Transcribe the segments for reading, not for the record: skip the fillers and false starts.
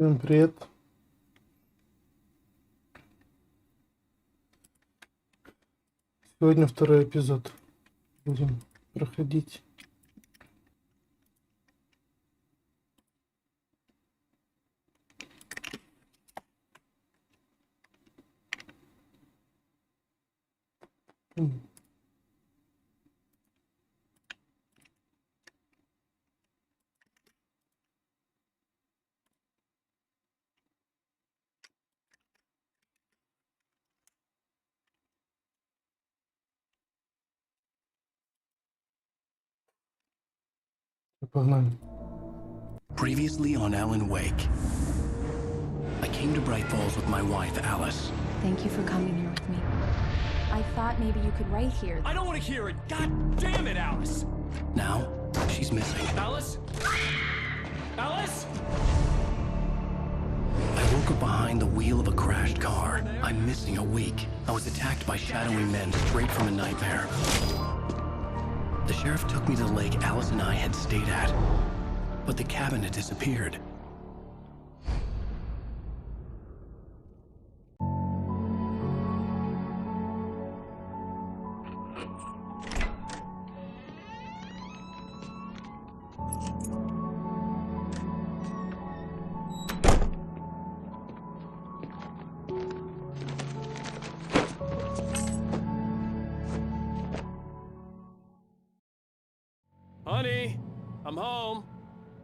Всем привет. Сегодня второй эпизод. Будем проходить. Погнали. Previously on Alan Wake, I came to Bright Falls with my wife, Alice. Thank you for coming here with me. I thought maybe you could write here. I don't want to hear it! God damn it, Alice! Now, she's missing. Alice? Alice? I woke up behind the wheel of a crashed car. I'm missing a week. I was attacked by shadowy men straight from a nightmare. The sheriff took me to the lake Alice and I had stayed at, but the cabin had disappeared. Honey, I'm home.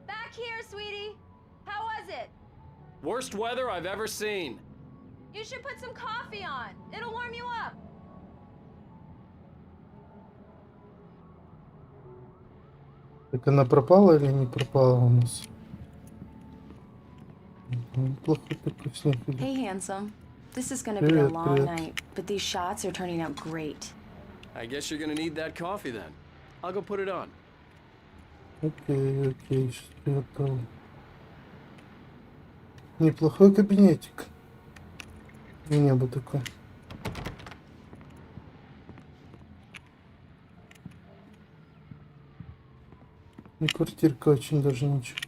Back here, sweetie. How was it? Worst weather I've ever seen. You should put some coffee on. It'll warm you up. Так она пропала или не пропала у нас? Плохой такой снег идет. Hey, handsome. This is gonna be a long night, but these shots are turning out great. I guess you're gonna need that coffee then. I'll go put it on. Окей, сейчас приготовлю. Неплохой кабинетик. У меня бы такой. И квартирка очень даже ничего.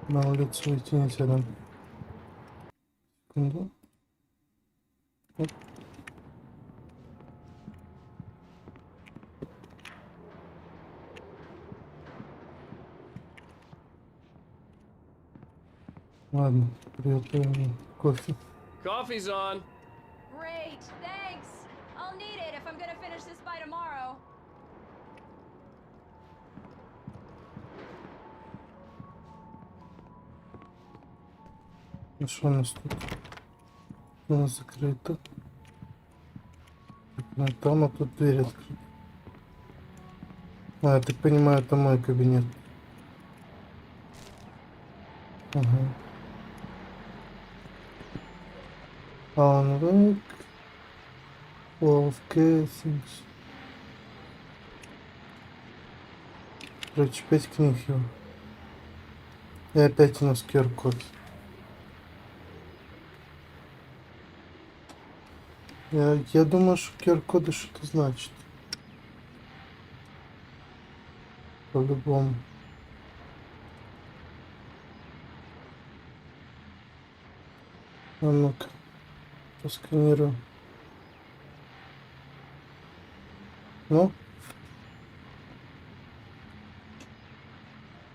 На улицу выйти нельзя, да? Секунду. Оп. Ладно, приготовим кофе. Coffee's on. Great, thanks. I'll need it if I'm gonna finish this by tomorrow. Ну что у нас тут? У нас закрыто. Ну, там, а тут дверь открыта. А, я так понимаю, это мой кабинет. Ага. Alan Wake. Wall of Casings. Короче, 5 книг его. И опять у нас QR-код. Я думаю, что QR-коды что-то значит. По-любому. А ну-ка, просканирую. Ну?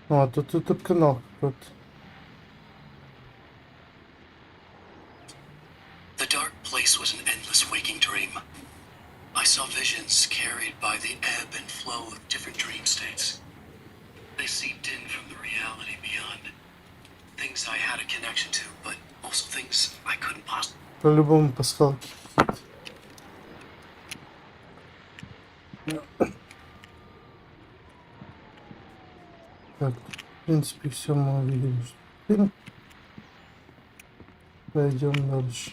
А, тут YouTube канал какой-то. The dark place was an endless waking dream. I saw visions carried by the ebb and flow of different dream states. They seeped in from the reality beyond. Things I had a connection to, but also things I couldn't possibly. По-любому пасхалки какие-то. Так, в принципе, все мы увидели. Теперь пойдем дальше.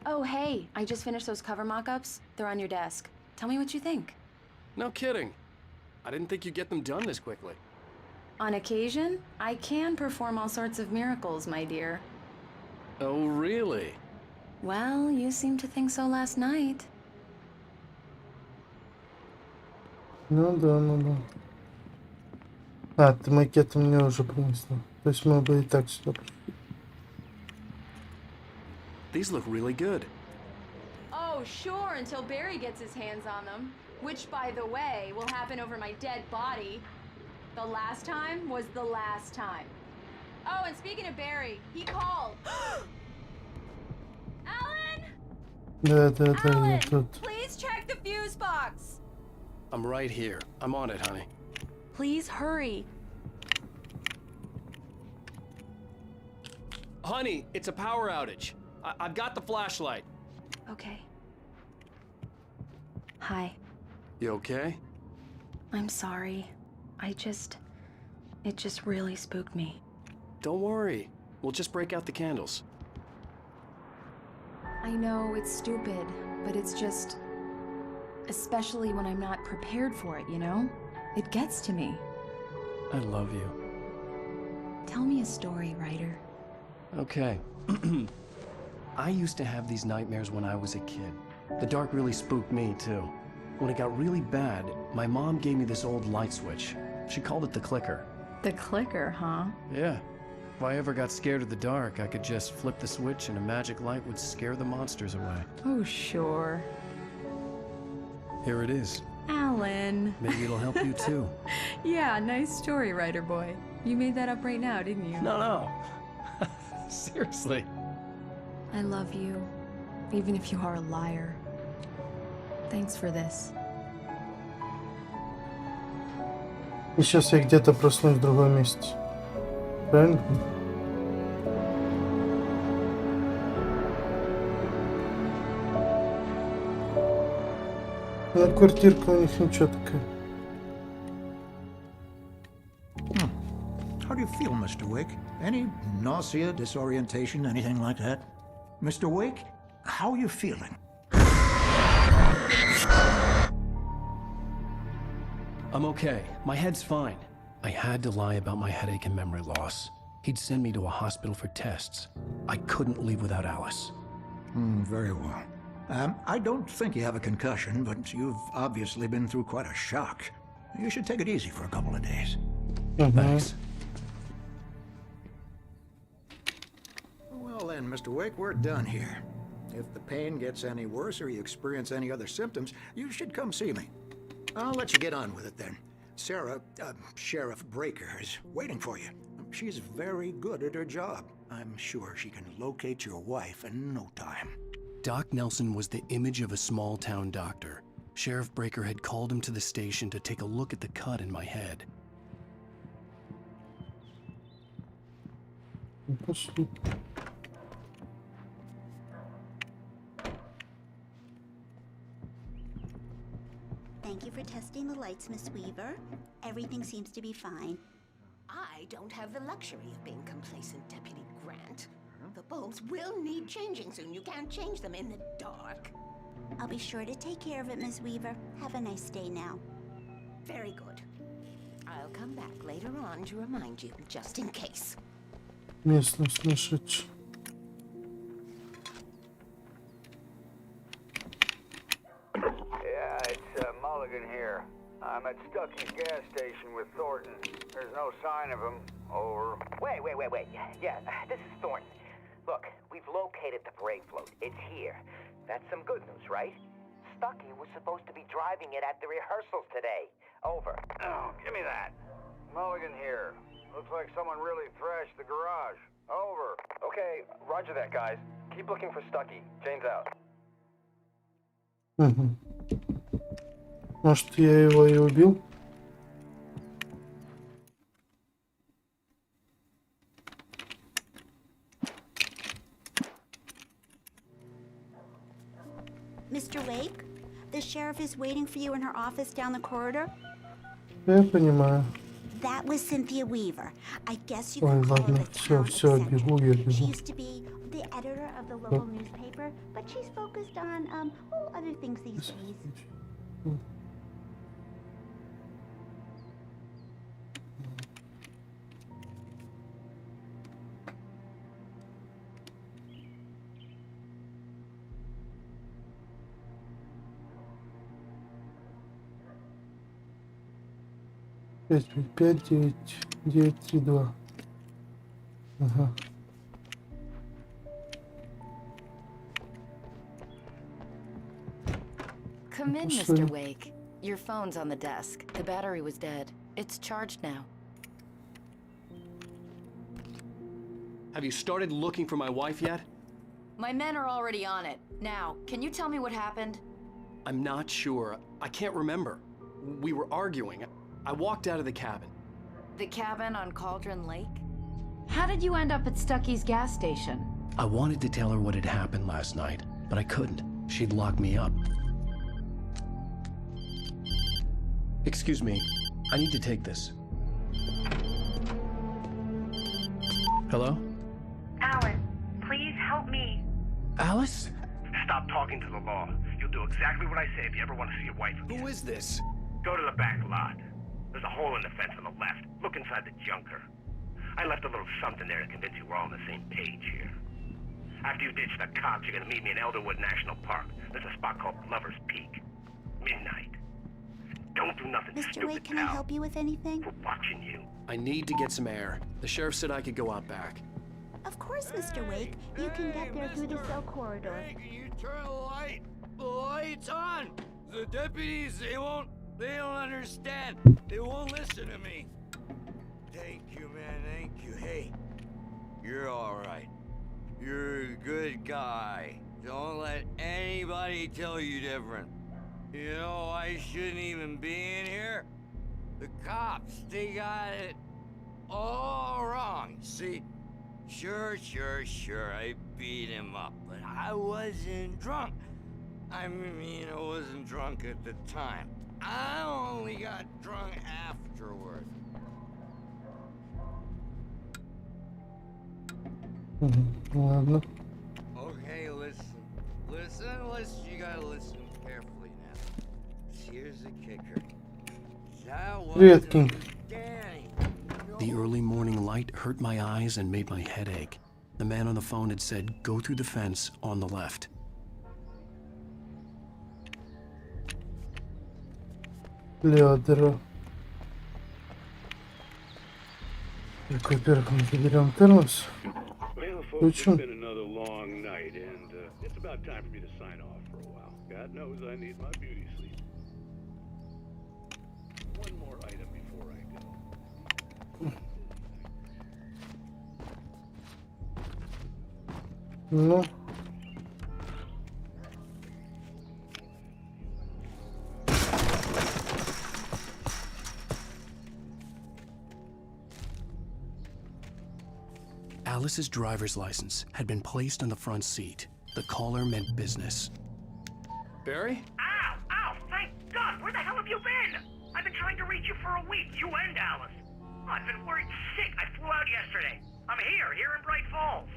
Oh, hey, I just finished those cover mock-ups. They're on your desk. Tell me what you think. No kidding. I didn't think you'd get them done this quickly. On occasion, I can perform all sorts of miracles, my dear. Oh, really? Well, you seemed to think so last night. Ну да, ну да. А, ты макеты мне уже принесла. То есть мы бы и так сюда пришли. These look really good. Oh, sure, until Barry gets his hands on them. Which, by the way, will happen over my dead body. The last time was the last time. Oh, and speaking of Barry, he called. Alan! Да, да, да, я Alan! тут. Please check the fuse box! I'm right here. I'm on it, honey. Please hurry. Honey, it's a power outage. I've got the flashlight. Okay. Hi. You okay? I'm sorry. It just really spooked me. Don't worry. We'll just break out the candles. I know it's stupid, but it's just... Especially when I'm not prepared for it, you know? It gets to me. I love you. Tell me a story, writer. Okay. I used to have these nightmares when I was a kid. The dark really spooked me, too. When it got really bad, my mom gave me this old light switch. She called it the clicker. The clicker, huh? Yeah. If I ever got scared of the dark, I could just flip the switch and a magic light would scare the monsters away. Oh, sure. Here it is. Alan. Maybe it'll help you, too. Yeah, nice story, writer boy. You made that up right now, didn't you? No. Seriously. I love you, even if you are a liar. Thanks for this. И сейчас я где-то проснусь в другом месте. Правильно? Ну, квартирка у них ничего такая. How do you feel, Mr. Wake? Any nausea, disorientation, anything like that? Mr. Wake, how are you feeling? I'm okay. My head's fine. I had to lie about my headache and memory loss. He'd send me to a hospital for tests. I couldn't leave without Alice. Very well. I don't think you have a concussion, but you've obviously been through quite a shock. You should take it easy for a couple of days. Thanks. Well then, Mr. Wake, we're done here. If the pain gets any worse or you experience any other symptoms, you should come see me. I'll let you get on with it then. Sarah, Sheriff Breaker, is waiting for you. She's very good at her job. I'm sure she can locate your wife in no time. Doc Nelson was the image of a small-town doctor. Sheriff Breaker had called him to the station to take a look at the cut in my head. Пошли. Thank you for testing the lights, Miss Weaver. Everything seems to be fine. I don't have the luxury of being complacent, Deputy Grant. The bulbs will need changing soon. You can't change them in the dark. I'll be sure to take care of it, Miss Weaver. Have a nice day now. Very good. I'll come back later on to remind you, just in case. Местность нашедшая. Yeah, it's Mulligan here. I'm at Stuckey's gas station with Thornton. There's no sign of him. Over. Wait. Yeah, this is Thornton. Look, we've located the brake float. It's here. That's some good news, right? Stuckey was supposed to be driving it at the rehearsals today. Over. Oh, give me that. Mulligan here. Looks like someone really thrashed the garage. Over. Okay, roger that, guys. Keep looking for Stuckey. Jane's out. Угу. Может, я его и убил? Mr. Wake, the sheriff is waiting for you in her office down the corridor. Я понимаю. That was Cynthia Weaver. I guess you Ой, could call her ладно, the все, town все, eccentric. бегу, я She бегу. used to be the editor of the local newspaper, but she's focused on other things these days. 555 9932. Ага. Come in, Пошли. Mr. Wake. Your phone's on the desk. The battery was dead. It's charged now. Have you started looking for my wife yet? My men are already on it. Now, can you tell me what happened? I'm not sure. I can't remember. We were arguing. I walked out of the cabin. The cabin on Cauldron Lake? How did you end up at Stucky's gas station? I wanted to tell her what had happened last night, but I couldn't. She'd locked me up. Excuse me. I need to take this. Hello? Alice, please help me. Alice? Stop talking to the law. You'll do exactly what I say if you ever want to see your wife again. Who is this? Go to the back lot. There's a hole in the fence on the left. Look inside the junker. I left a little something there to convince you we're all on the same page here. After you ditch the cops, you're gonna meet me in Elderwood National Park. There's a spot called Lover's Peak. Midnight. Don't do nothing Mr. stupid, Wake, can I pal. help you with anything? We're watching you. I need to get some air. The sheriff said I could go out back. Of course, Mr. Wake. You can get there through the cell corridor. Hey, can you turn the lights on? The deputies, they don't understand. They won't listen to me. Thank you, man, thank you. Hey, you're all right. You're a good guy. Don't let anybody tell you different. You know, I shouldn't even be in here. The cops, they got it all wrong. See, sure, I beat him up, but I wasn't drunk. I mean, I wasn't drunk at the time. I only got drunk afterward. Ладно. Okay, listen. You gotta listen carefully now. Here's the kicker. That Привет, Кинг. Danny. The early morning light hurt my eyes and made my head ache. The man on the phone had said, go through the fence on the left. Лёдро. Так, во-первых, мы заберем термос. Well, folks, Включим. it's been another long night, and it's about time for me to sign off for a while. God knows I need my beauty sleep. One more item before I go. Ну. Alice's driver's license had been placed on the front seat. The caller meant business. Barry? Ow! Thank God! Where the hell have you been? I've been trying to reach you for a week, you and Alice. I've been worried sick. I flew out yesterday. I'm here in Bright Falls.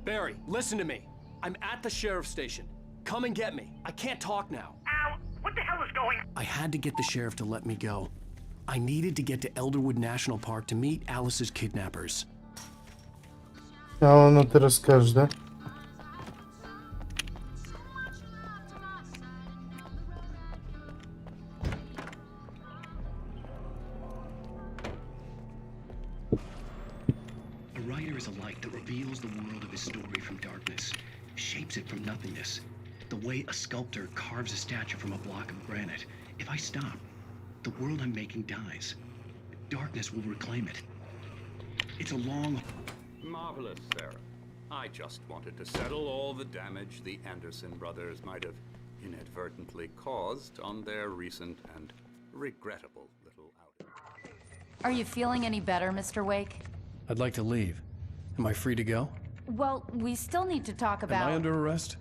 Barry, listen to me. I'm at the sheriff's station. Come and get me. I can't talk now. Ow! What the hell is going on? I had to get the sheriff to let me go. I needed to get to Elderwood National Park to meet Alice's kidnappers. А ну ты расскажешь, да? A writer is a light that reveals the world of his story from darkness, shapes it from nothingness. The way a sculptor carves a statue from a block of granite. If I stop, the world I'm making dies. Darkness will reclaim it. It's a long... Marvelous, Sarah. I just wanted to settle all the damage the Anderson brothers might have inadvertently caused on their recent and regrettable little outing. Are you feeling any better, Mr. Wake? I'd like to leave. Am I free to go? Well, we still need to talk about... Am I under arrest?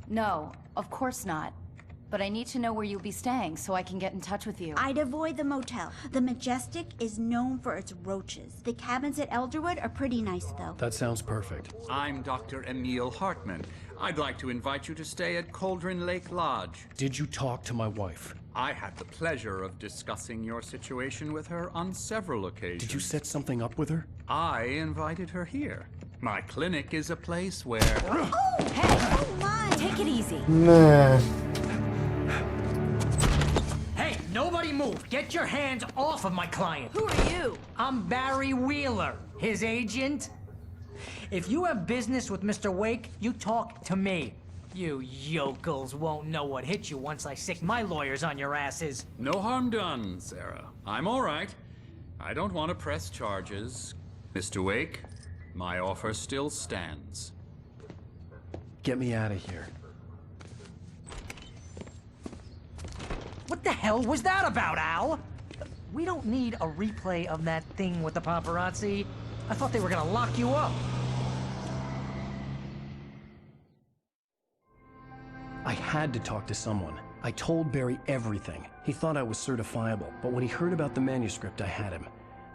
No, of course not. But I need to know where you'll be staying so I can get in touch with you. I'd avoid the motel. The Majestic is known for its roaches. The cabins at Elderwood are pretty nice, though. That sounds perfect. I'm Dr. Emil Hartman. I'd like to invite you to stay at Cauldron Lake Lodge. Did you talk to my wife? I had the pleasure of discussing your situation with her on several occasions. Did you set something up with her? I invited her here. My clinic is a place where... Oh, hey! Oh, my! Take it easy. Nah. Hey, nobody move! Get Get your hands off of my client. Who are you? I'm Barry Wheeler, his agent. If you have business with Mr. Wake, you talk to me. You yokels won't know what hit you once I sick my lawyers on your asses. No harm done, Sarah. I'm all right. I don't want to press charges. Mr. Wake, my offer still stands. Get me out of here. What the hell was that about, Al? We don't need a replay of that thing with the paparazzi. I thought they were gonna lock you up. I had to talk to someone. I told Barry everything. He thought I was certifiable, but when he heard about the manuscript, I had him.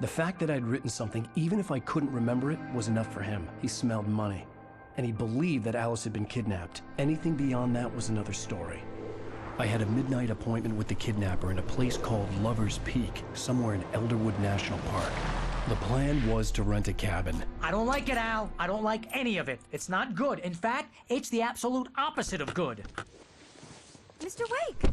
The fact that I'd written something, even if I couldn't remember it, was enough for him. He smelled money. And he believed that Alice had been kidnapped. Anything beyond that was another story. I had a midnight appointment with the kidnapper in a place called Lover's Peak, somewhere in Elderwood National Park. The plan was to rent a cabin. I don't like it, Al. I don't like any of it. It's not good. In fact, it's the absolute opposite of good. Mr. Wake!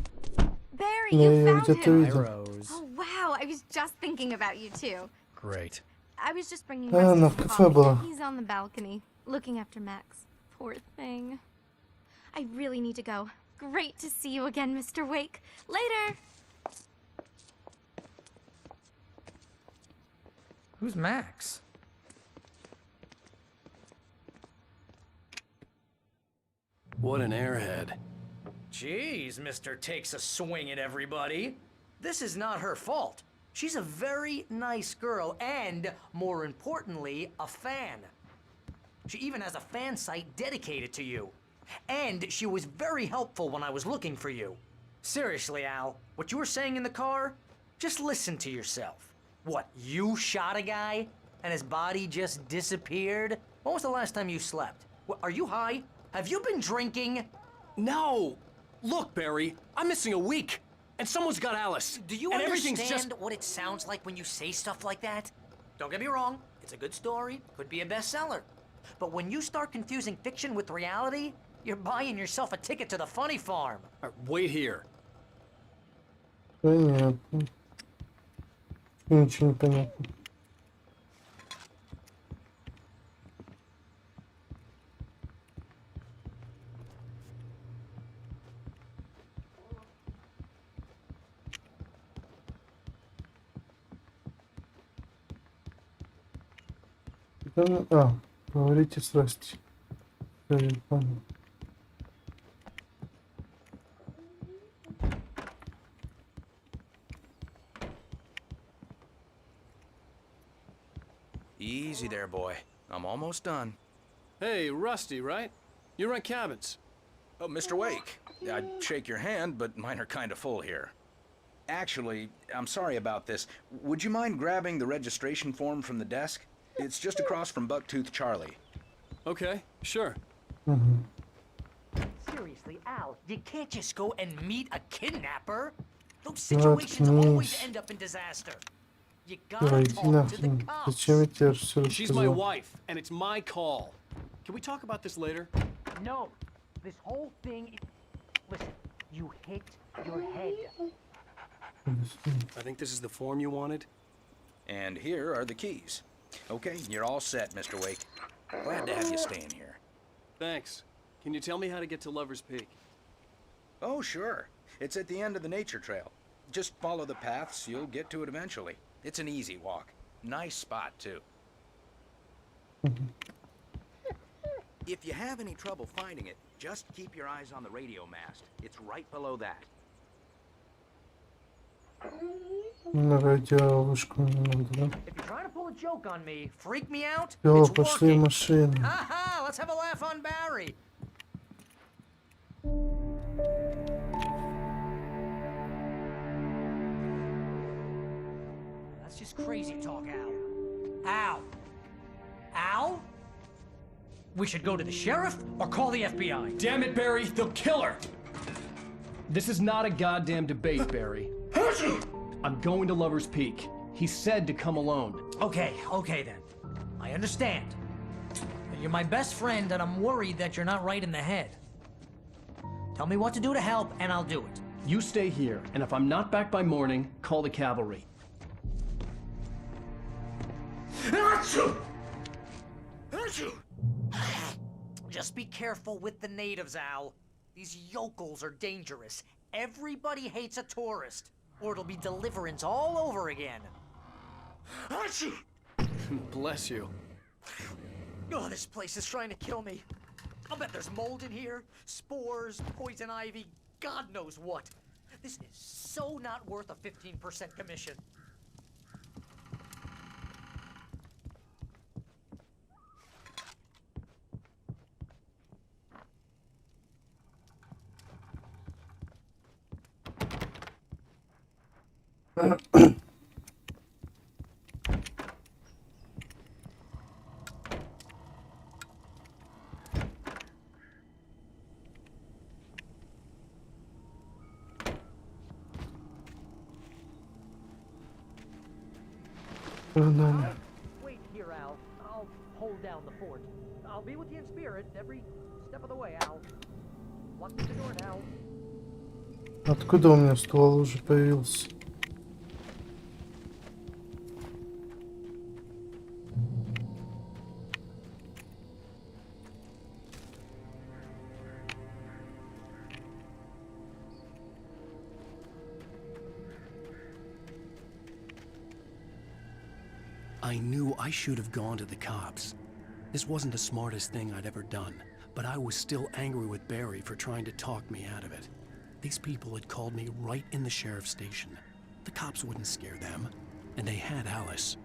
Barry, Yeah, you yeah, found just him! read them. Oh, wow. I was just thinking about you, too. Great. I was just bringing Ah, Rusty no, some кафе было. coffee. He's on the balcony, looking after Max. Poor thing. I really need to go. Great to see you again, Mr. Wake. Later! Who's Max? What an airhead. Jeez, Mr. Takes a swing at everybody. This is not her fault. She's a very nice girl and, more importantly, a fan. She even has a fan site dedicated to you. And she was very helpful when I was looking for you. Seriously, Al, what you were saying in the car? Just listen to yourself. What, you shot a guy and his body just disappeared? When was the last time you slept? What, are you high? Have you been drinking? No! Look, Barry, I'm missing a week, and someone's got Alice. Do you and everything's understand just... what it sounds like when you say stuff like that? Don't get me wrong, it's a good story, could be a bestseller. But when you start confusing fiction with reality, you're buying yourself a ticket to the funny farm. Wait here. Понятно. Ничего не понятно. А, говорите с Расти. Я понял. Easy there, boy. I'm almost done. Hey, Rusty, right? You rent cabins. Oh, Mr. Wake. I'd shake your hand, but mine are kind of full here. Actually, I'm sorry about this. Would you mind grabbing the registration form from the desk? It's just across from Bucktooth Charlie. Okay, sure. Seriously, Al, you can't just go and meet a kidnapper. Those situations always end up in disaster. You gotta talk to the cops. Зачем я тебе все She's my рассказал? wife, and it's my call. Can we talk about this later? No, this whole thing... Listen, you hit your head. I think this is the form you wanted. And here are the keys. Okay, you're all set, Mr. Wake. Glad to have you staying here. Thanks. Can you tell me how to get to Lover's Peak? Oh, sure. It's at the end of the nature trail. Just follow the paths, you'll get to it eventually. It's an easy walk. Nice spot, too. If you have any trouble finding it, just keep your eyes on the radio mast. It's right below that. На радиовышку не надо, да? If you're trying to pull a joke on me, freak me out, Всё, it's пошли в working. машину. Haha, let's have a laugh on Barry. That's just crazy talk, Al. Al? Al? We should go to the sheriff or call the FBI. Damn it, Barry, they'll kill her! This is not a goddamn debate, Barry. I'm going to Lover's Peak. He said to come alone. Okay then. I understand. You're my best friend and I'm worried that you're not right in the head. Tell me what to do to help and I'll do it. You stay here, and if I'm not back by morning, call the cavalry. Achoo! Achoo! Just be careful with the natives, Al. These yokels are dangerous. Everybody hates a tourist, or it'll be Deliverance all over again. Achoo! Bless you. Oh, this place is trying to kill me. I'll bet there's mold in here, spores, poison ivy, God knows what. This is so not worth a 15% commission. Wait here, Al. I'll hold down the fort. I'll be with you in spirit every step of the way, Al. Lock the door now. Откуда у меня ствол уже появился? I knew I should have gone to the cops. This wasn't the smartest thing I'd ever done, but I was still angry with Barry for trying to talk me out of it. These people had called me right in the sheriff's station. The cops wouldn't scare them, and they had Alice.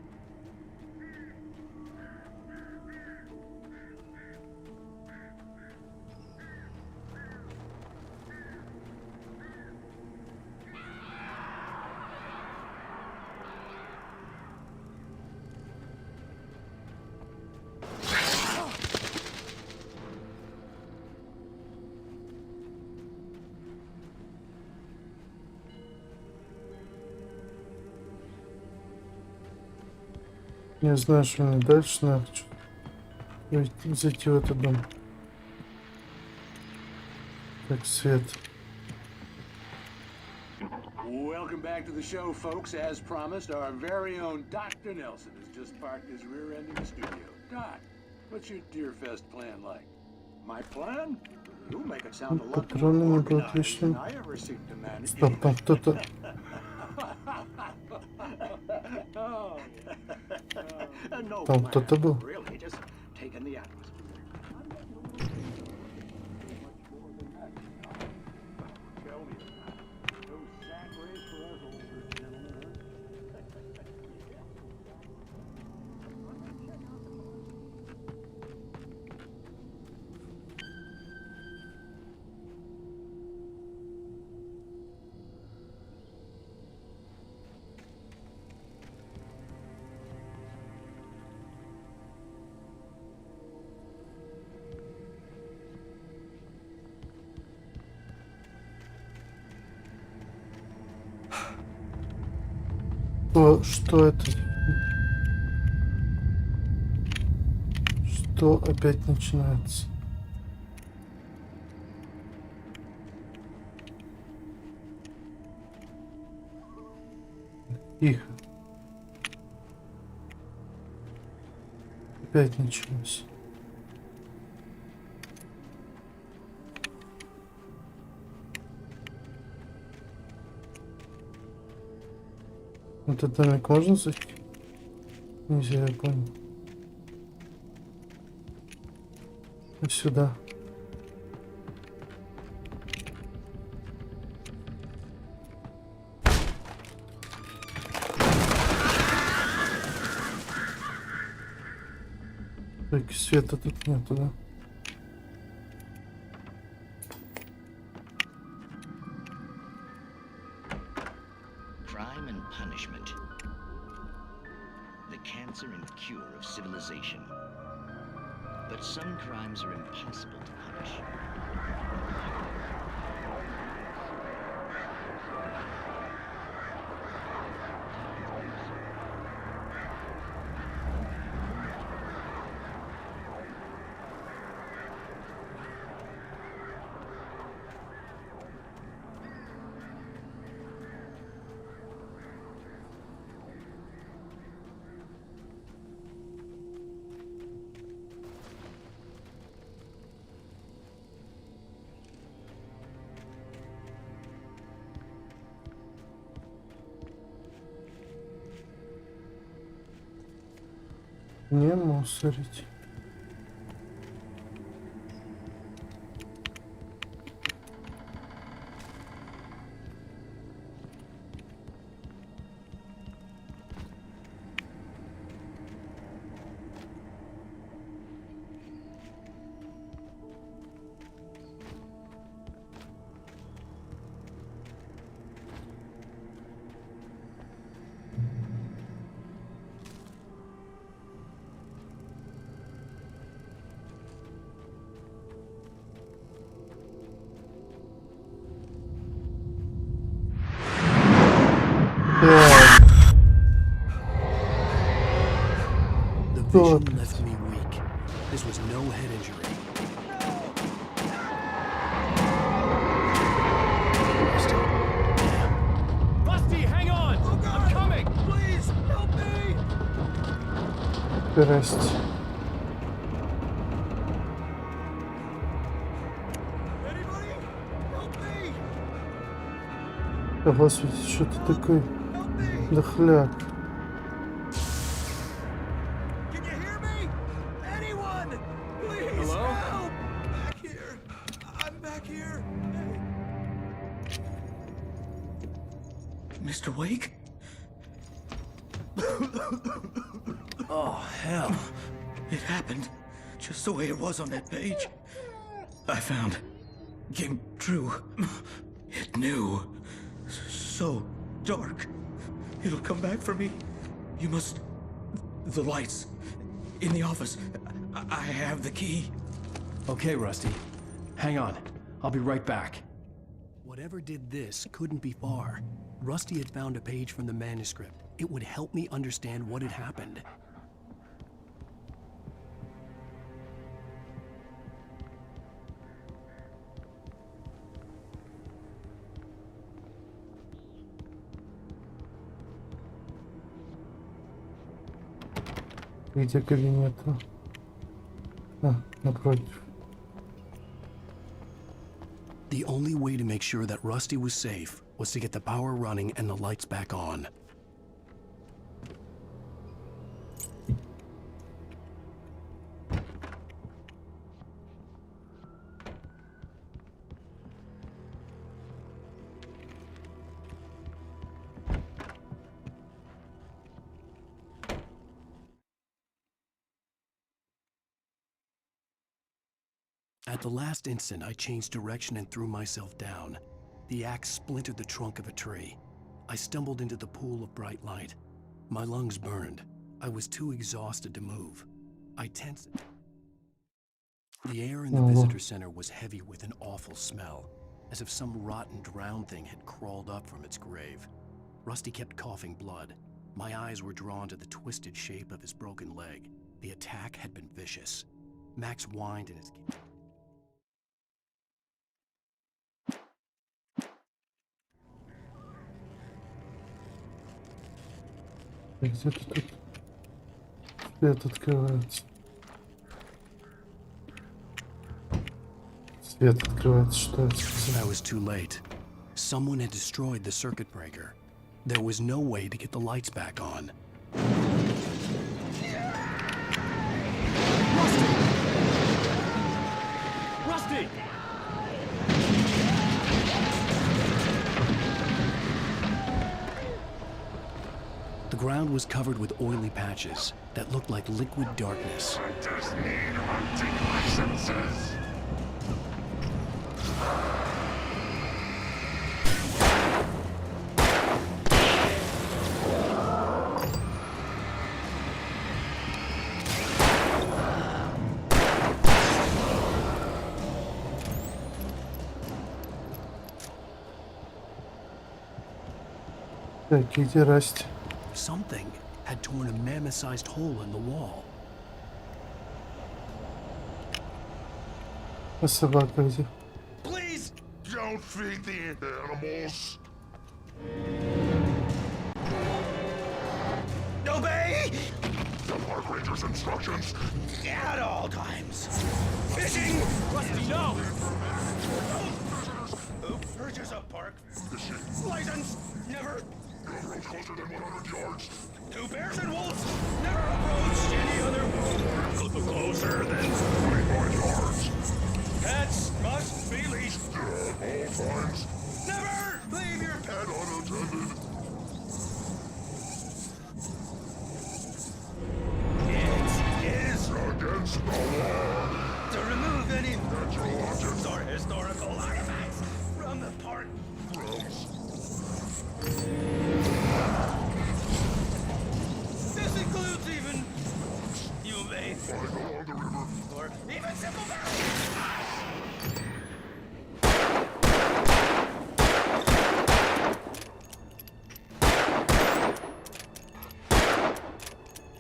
Не знаю, что мне дальше надо. Зайти в этот дом. Так, свет. Welcome back to the show, folks. As promised, our very own Dr. Nelson has just parked his rear end in the studio. Doc, what's your Deerfest plan like? My plan? You make it sound a lot Патроны more не будут organized лишним. than I ever seem to manage. Стоп, там кто-то... No Там plan, кто-то был. really, just taking the atmosphere. Что это? Что опять начинается? Тихо. Опять началось. Этот домик можно зайти? Нельзя, я понял. И сюда. Только света тут нету, да? Crime and punishment. The cancer and cure of civilization. But some crimes are impossible to punish. Не мусорить. The vision left me weak. This was no head injury. Rusty, hang on! I'm coming! Please, help me! Здрасте. Да господи, что ты такой дохляк? Hello? Back here. I'm back here. Mr. Wake? Oh, hell. It happened just the way it was on that page. I found. Came true. It knew. So dark. It'll come back for me. You must... The lights. In the office. I have the key. Okay, Rusty. Hang on. I'll be right back. Whatever did this couldn't be far. Rusty had found a page from the manuscript. It would help me understand what had happened. Где кабинет? А, напротив. The only way to make sure that Rusty was safe was to get the power running and the lights back on. At the last instant, I changed direction and threw myself down. The axe splintered the trunk of a tree. I stumbled into the pool of bright light. My lungs burned. I was too exhausted to move. I tensed. The air in the visitor center was heavy with an awful smell, as if some rotten drowned thing had crawled up from its grave. Rusty kept coughing blood. My eyes were drawn to the twisted shape of his broken leg. The attack had been vicious. Max whined in his... Где-то тут свет открывается. Свет открывается, что это? I was too late. Someone had destroyed the circuit breaker. There was no way to get the lights back on. Rusty! The ground was covered with oily patches that looked like liquid darkness. I just need hunting licenses. Так, иди, Расти. Something had torn a mammoth-sized hole in the wall. А собака где? Please don't feed the animals. Obey! The park ranger's instructions. At all times. Fishing! Rusty, no! Who purchase a park? Fishing. License! Never! You approach closer than 100 yards. Two bears and wolves never approached any other closer than 25 yards. Pets must be leashed at all times. Never leave your pet unattended. It is against the law to remove any natural objects or historical artifacts from the park grounds. This includes even you may flying along the river or even simple barrels.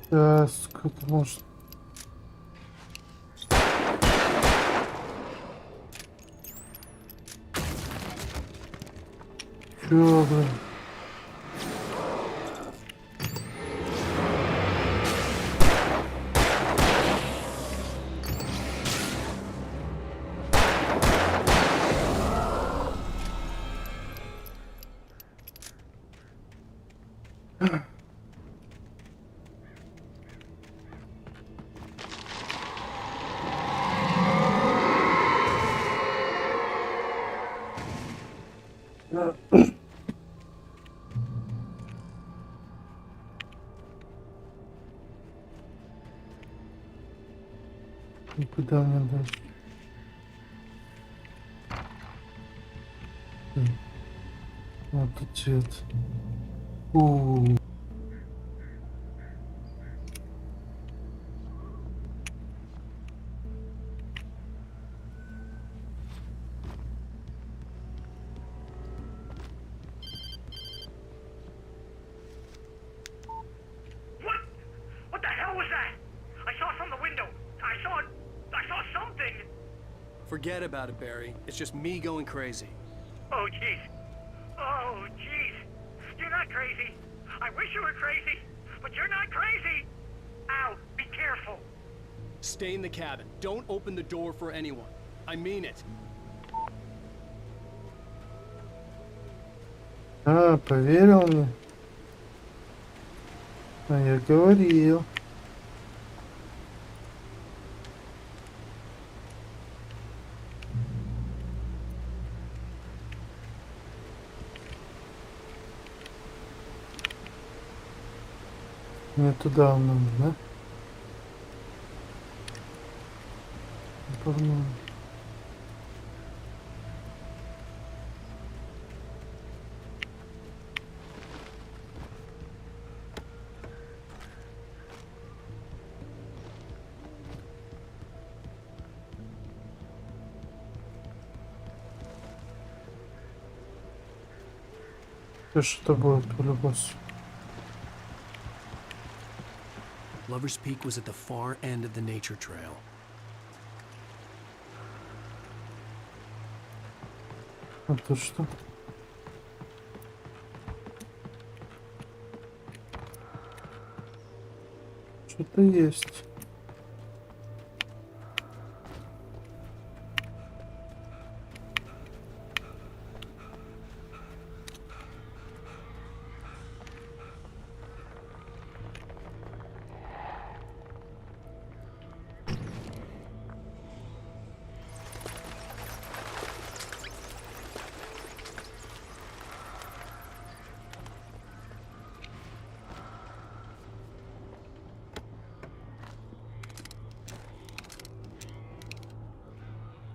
Да, сколько можно. Чё, блин? Куда мне дальше? Вот тут цвет. What the hell was that? I saw from the window. I saw something. Forget about it, Barry. It's just me going crazy. Oh, jeez. Oh, jeez. You're not crazy. I wish you were crazy, but you're not crazy. Ow, be careful. Stay in the cabin. Don't open the door for anyone. I mean it. А, поверил мне? А я говорил. Мне туда надо, да? Погнали. Что будет по-любому? Lover's Peak was at the far end of the nature trail. А то что? Что-то есть.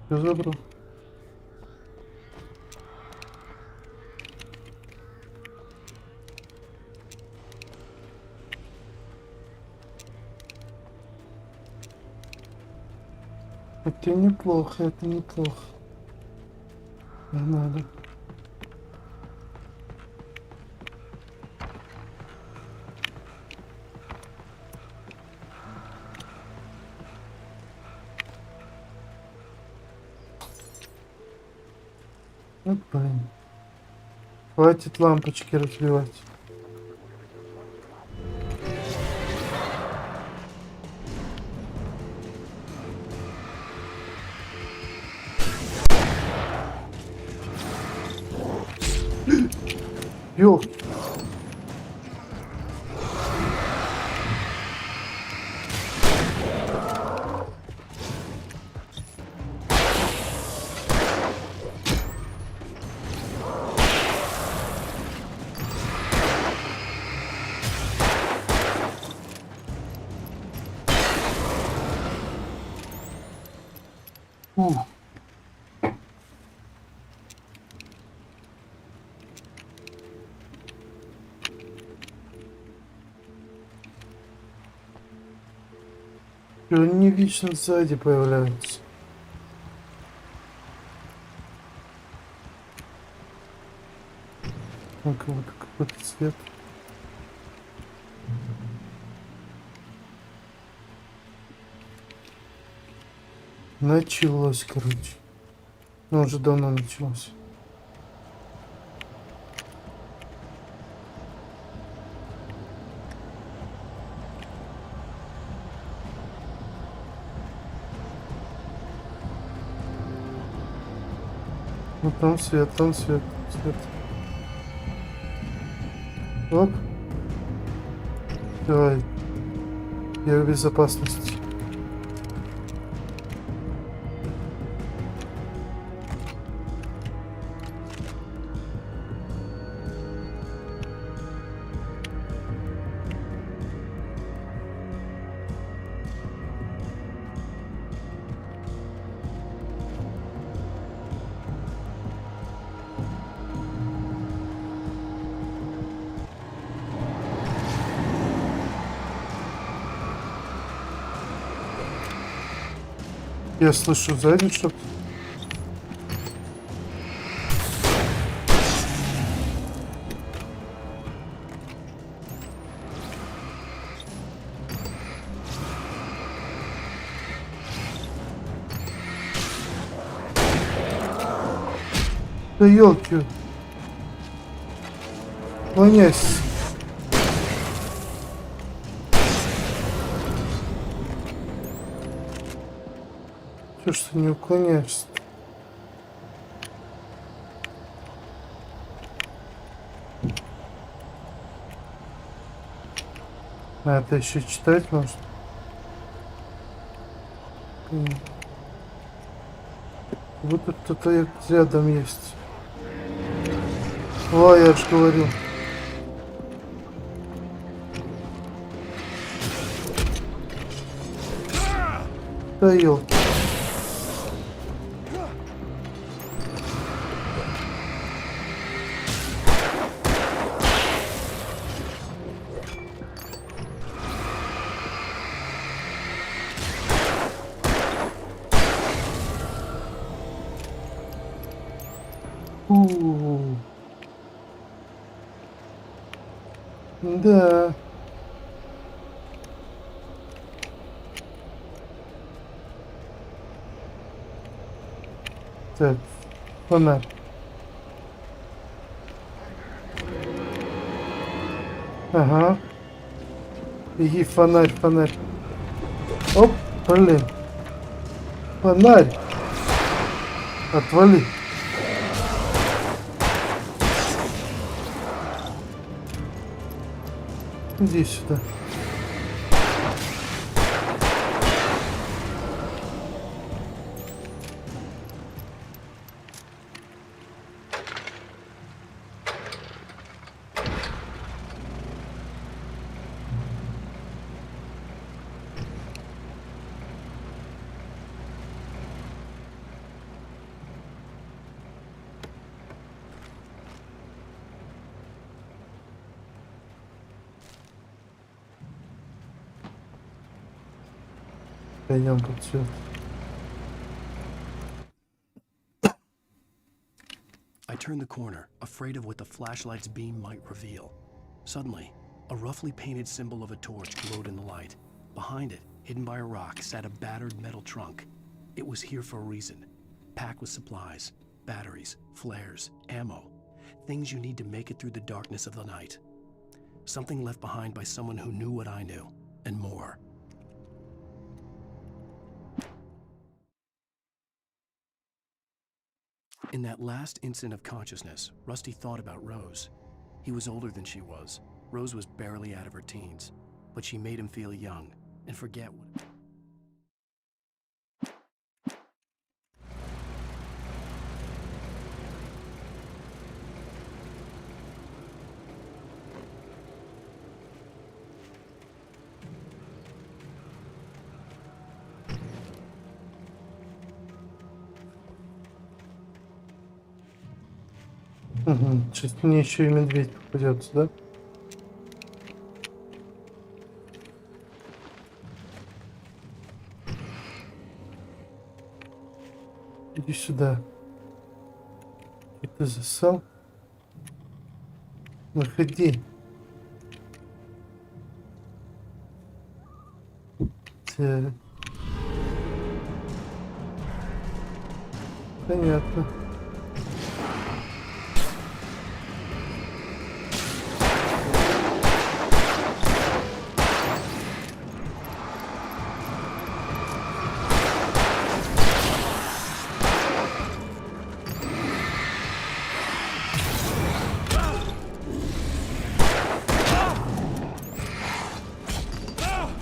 Все забрал. Это неплохо, это неплохо. Не надо. Вот, блин. Хватит лампочки разбивать. И они вечно сзади появляются. Ну-ка, вот какой-то цвет. Началось, короче. Ну, уже давно началось. Ну, там свет, свет. Оп. Давай. Я в безопасности. Я слышу сзади что-то. Да елки. Клонясь. Чё ж ты не уклоняешься? А это еще читать можно? Вот кто-то рядом есть. О, я же говорил. Да елки. Да. Так, фонарь. Ага. Беги, фонарь. Оп, блин. Фонарь. Отвали. Иди сюда. Пойдем под свет. I turned the corner, afraid of what the flashlight's beam might reveal. Suddenly, a roughly painted symbol of a torch glowed in the light. Behind it, hidden by a rock, sat a battered metal trunk. It was here for a reason. Packed with supplies, batteries, flares, ammo. Things you need to make it through the darkness of the night. Something left behind by someone who knew what I knew, and more. In that last instant of consciousness, Rusty thought about Rose. He was older than she was. Rose was barely out of her teens, but she made him feel young and forget what... Угу. Сейчас мне еще и медведь попадется, да? Иди сюда. И ты засал? Выходи. Так. Понятно.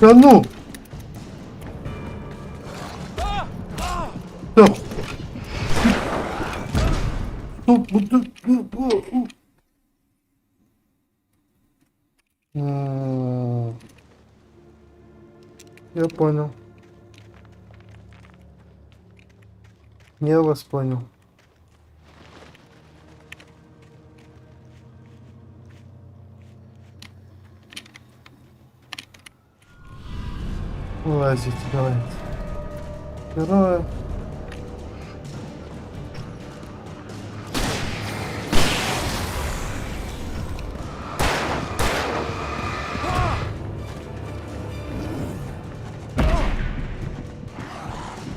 Да ну! Да. Я понял. Я вас понял. Лазите, давайте. Героя.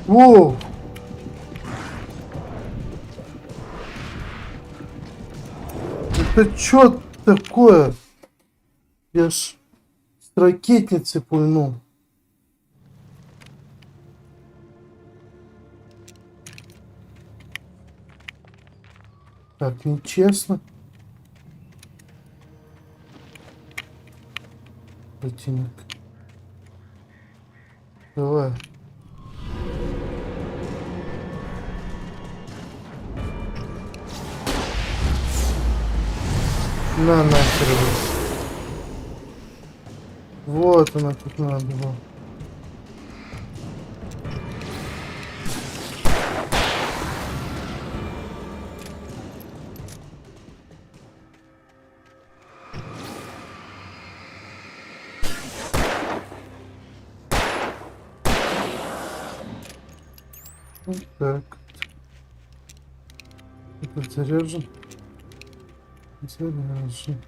Воу! Это чё такое? Я ж с ракетницы пульнул. Так, нечестно. Ботинок. Давай. На нахер. Вот она тут надо было. Вот так. Это заряжен. Заряжен.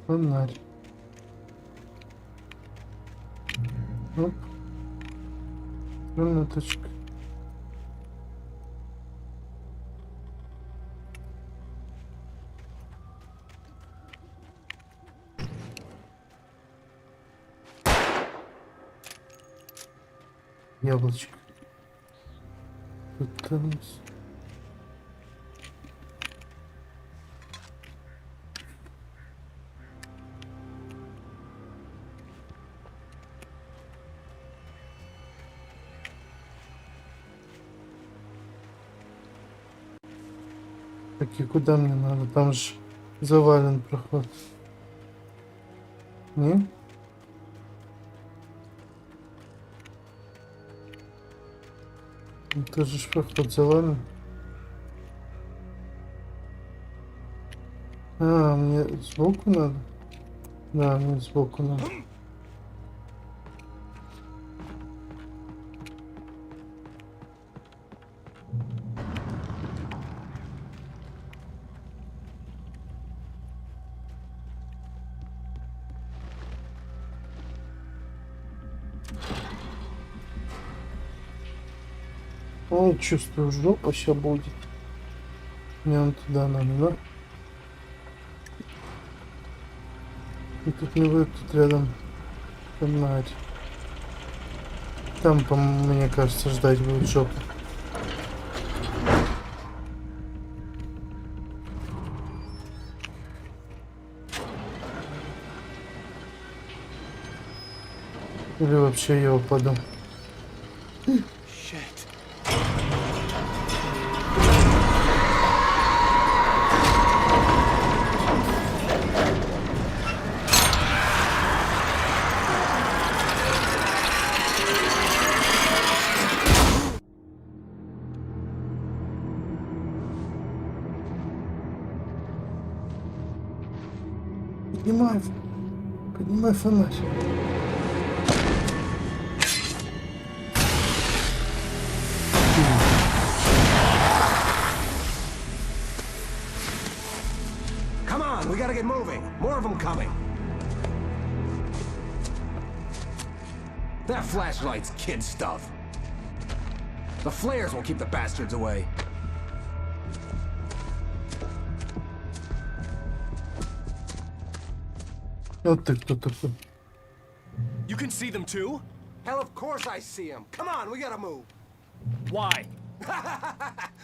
Фонарь. Оп. Минуточку. Яблочко. Пытаюсь. Так, и куда мне надо? Там же завален проход. Не? Это же проход завален. А, мне сбоку надо? Да, мне сбоку надо. Ой, чувствую, жопа сейчас будет. Мне он туда надо, да? И тут не будет, тут рядом фонарь. Там, по-моему, мне кажется, ждать будет жопа. Или вообще я упаду. Поднимай фонарь. Come on, we gotta get moving. More of them coming. That flashlight's kid stuff. The flares will keep the bastards away. Вот ты кто такой? You can see them too? Hell, of course I see them. Come on, we gotta move. Why?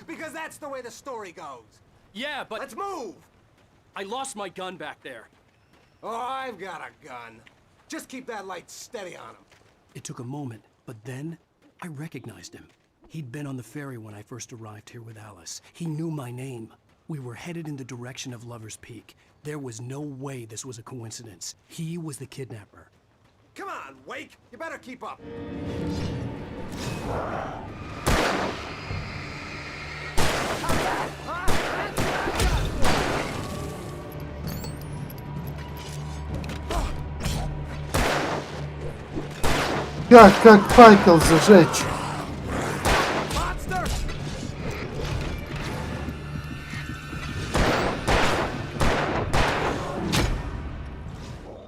Because that's the way the story goes. Yeah, but... Let's move! I lost my gun back there. Oh, I've got a gun. Just keep that light steady on him. It took a moment, but then I recognized him. He'd been on the ferry when I first arrived here with Alice. He knew my name. We were headed in the direction of Lover's Peak. There was no way this was a coincidence. He was the kidnapper. Come on, Wake! You better keep up. Как факел зажечь?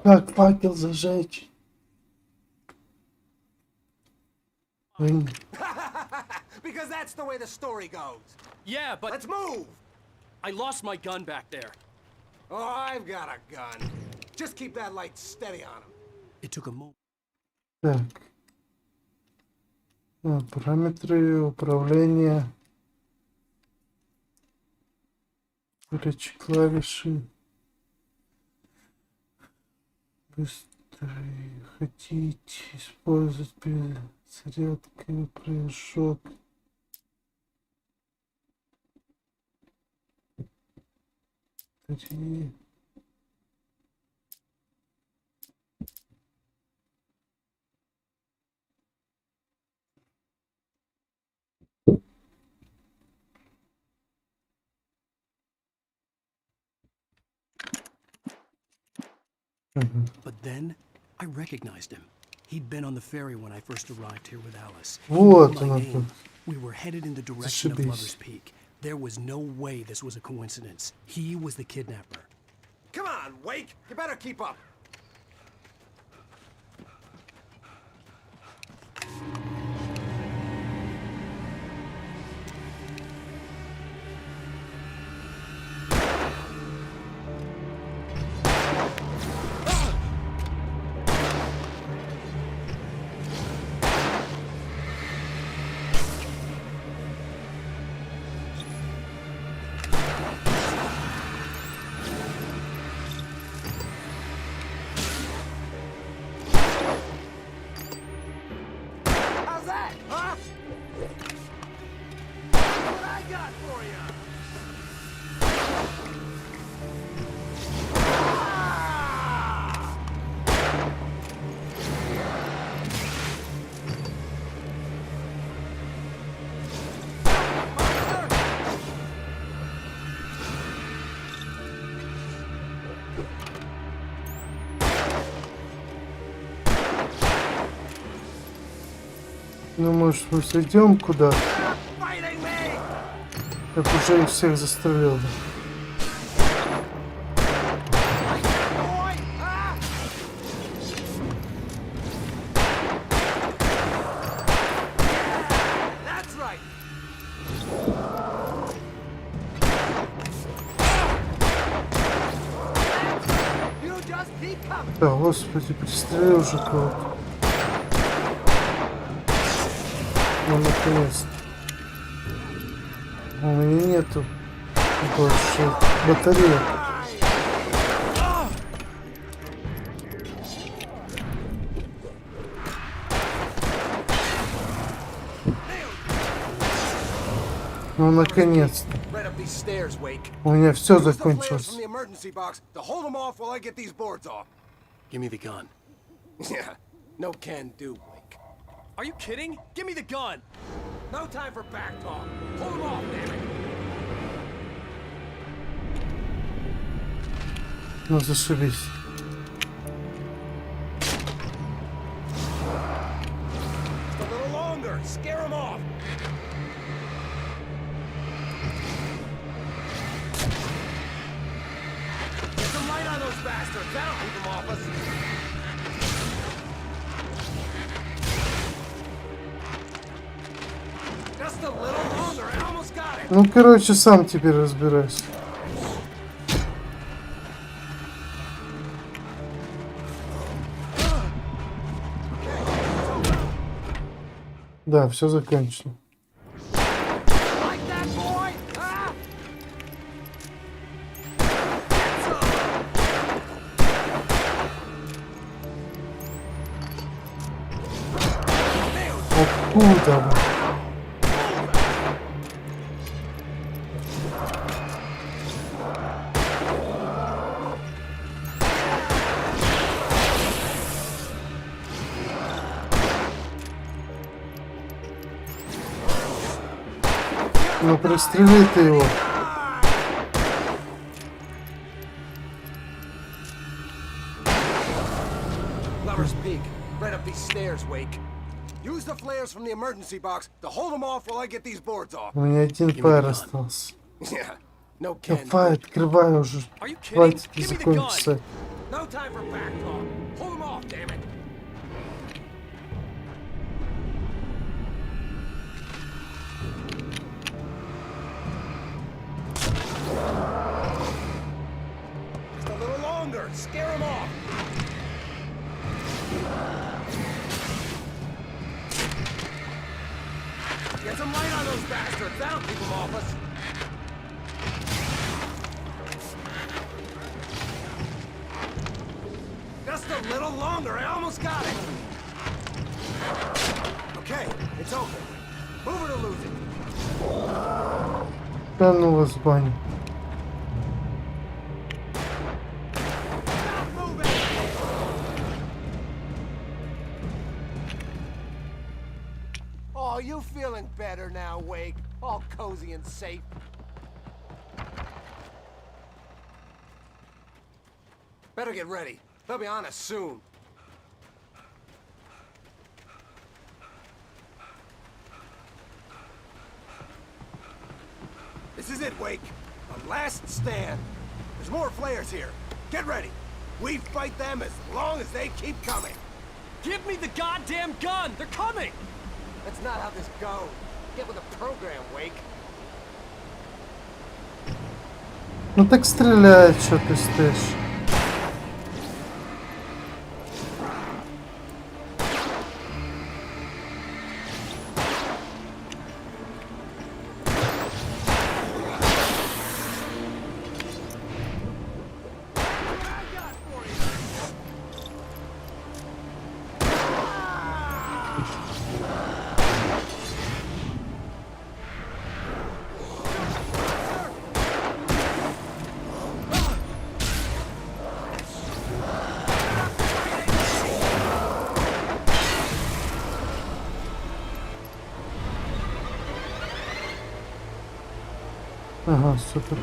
Как факел зажечь? Because that's the way the story goes. Yeah, but... Let's move! I lost my gun back there. Oh, I've got a gun. Just keep that light steady on him. It took a moment. Так. Параметры управления. Горячие клавиши. Быстрый. Хотите использовать перезарядкой прыжок. Три. But then, I recognized him. He'd been on the ferry when I first arrived here with Alice. Вот My он. name. We were headed in the direction of Lover's Peak. There was no way this was a coincidence. He was the kidnapper. Come on, Wake! You better keep up. Ну, может, мы сойдем куда-то? Так уже их всех застрелил. Да, господи, пристрелил уже кого-то. Ну, наконец-то. У меня нету больше батареек. Ну, наконец-то. Right up these stairs, Wake. У меня все Use the flares закончилось. from the emergency box to hold them off while I get these boards off. Give me the gun. Yeah, no can do, Wake. Are you kidding? Give me the gun! No time for back talk. Hold them off, damn it. Ну, зашибись. Just a little longer. Scare them off. Get some light on those bastards. That'll keep them off us. Just a little longer. I almost got it. Ну, короче, сам теперь разбирайся. Да, все закончено. Like that, boy? Ah! Откуда вы? Ну, пристрели ты его. Lover's Peak. Right up these stairs, Wake. Use the flares from the emergency box to hold them off while I get these boards off. У меня один пар остался. Yeah, no can. Давай, открывай уже. Хватит закончиться. No time for back talk. Hold them off, damn it. Just a little longer. Scare them off. Get some light on those bastards. That'll keep them off us. Just a little longer. I almost got it. Okay, it's open. Move it or lose it. Да ну вас в баню. Oh, you feeling better now, Wake? All cozy and safe. Better get ready. They'll be on us soon. This is it, Wake. A last stand. There's more flares here. Get ready. We fight them as long as they keep coming. Give me the goddamn gun! They're coming! That's not how this goes. Get with the program, Wake. Ну так стреляй, что ты стоишь. Ага, супер.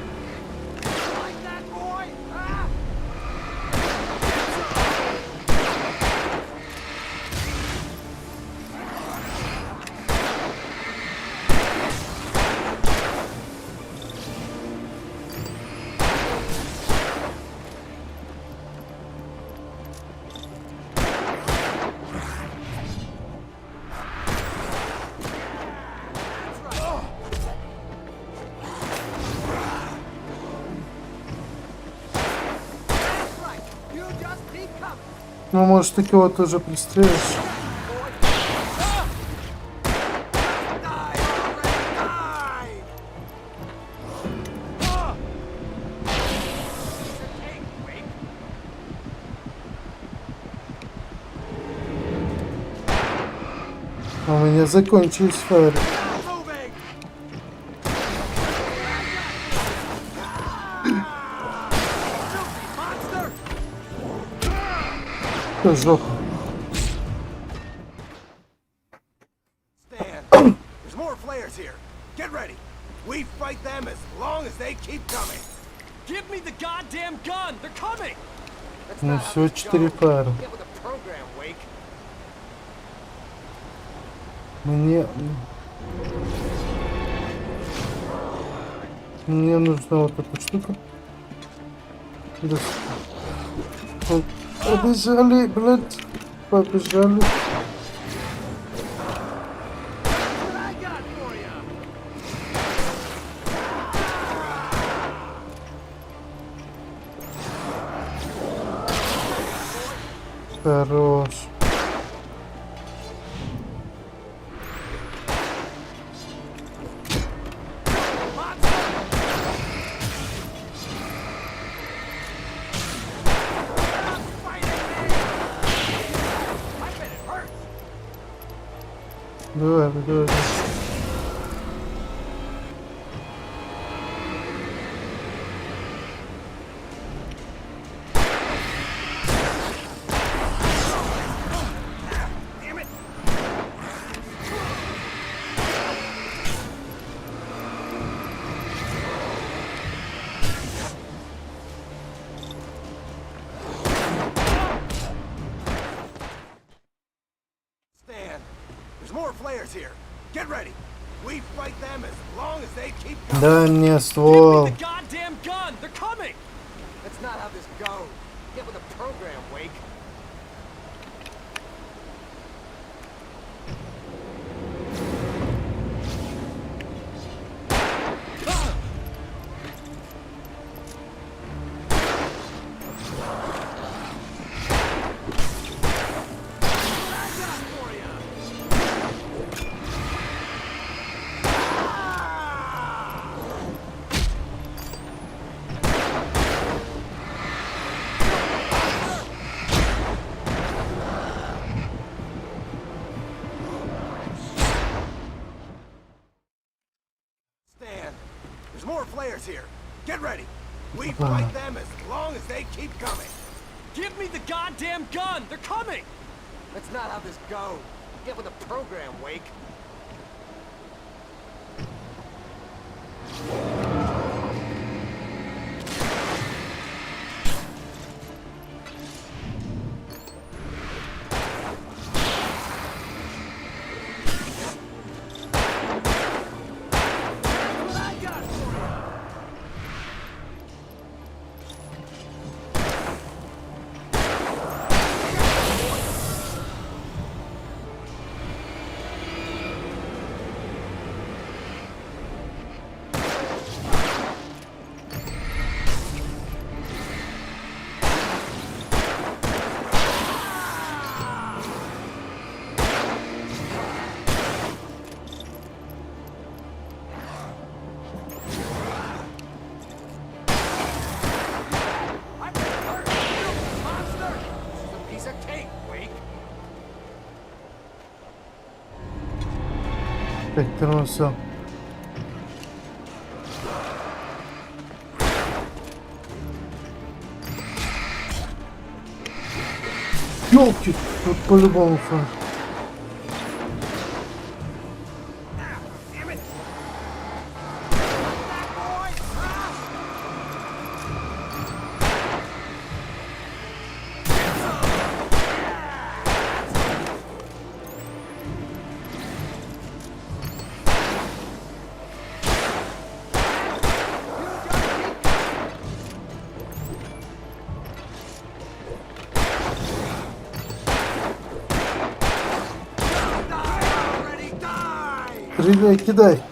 Ну, может, ты кого-то уже пристрелишь? А у меня закончились фаеры. Что, жопа? Stand. There's more flares here. Get ready. We fight them as long as they keep coming. Give me the goddamn gun! They're coming! Ну всего 4 пары. Get with the program, Wake. Мне нужна вот эта штука. Да. Побежали, блядь. Побежали. Хорош. Давай, давай. Here. Get ready. We fight them as long as they keep coming. Дай мне ствол. Give me the goddamn gun! They're coming! That's not how this goes. Get with the program, Wake. There's more flares here. Get ready. We fight them as long as they keep coming. Give me the goddamn gun! They're coming! That's not how this goes. Get with the program, Wake. Так, тормоза. Ёлки, вот по-любому фан. Стреляй, кидай.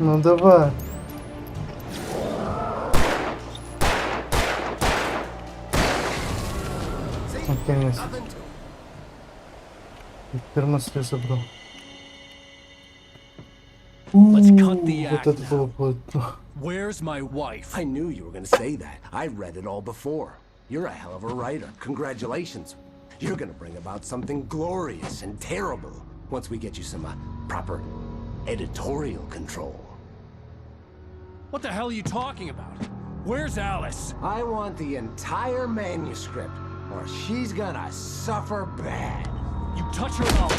Ну давай. Наконец. Термос я забрал. Let's cut the Вот act это было now. плотно. Where's my wife? I knew you were gonna say that. I read it all before. You're a hell of a writer. Congratulations. You're gonna bring about something glorious and terrible once we get you some proper editorial control. What the hell are you talking about? Where's Alice? I want the entire manuscript, or she's gonna suffer bad. You touch her mouth.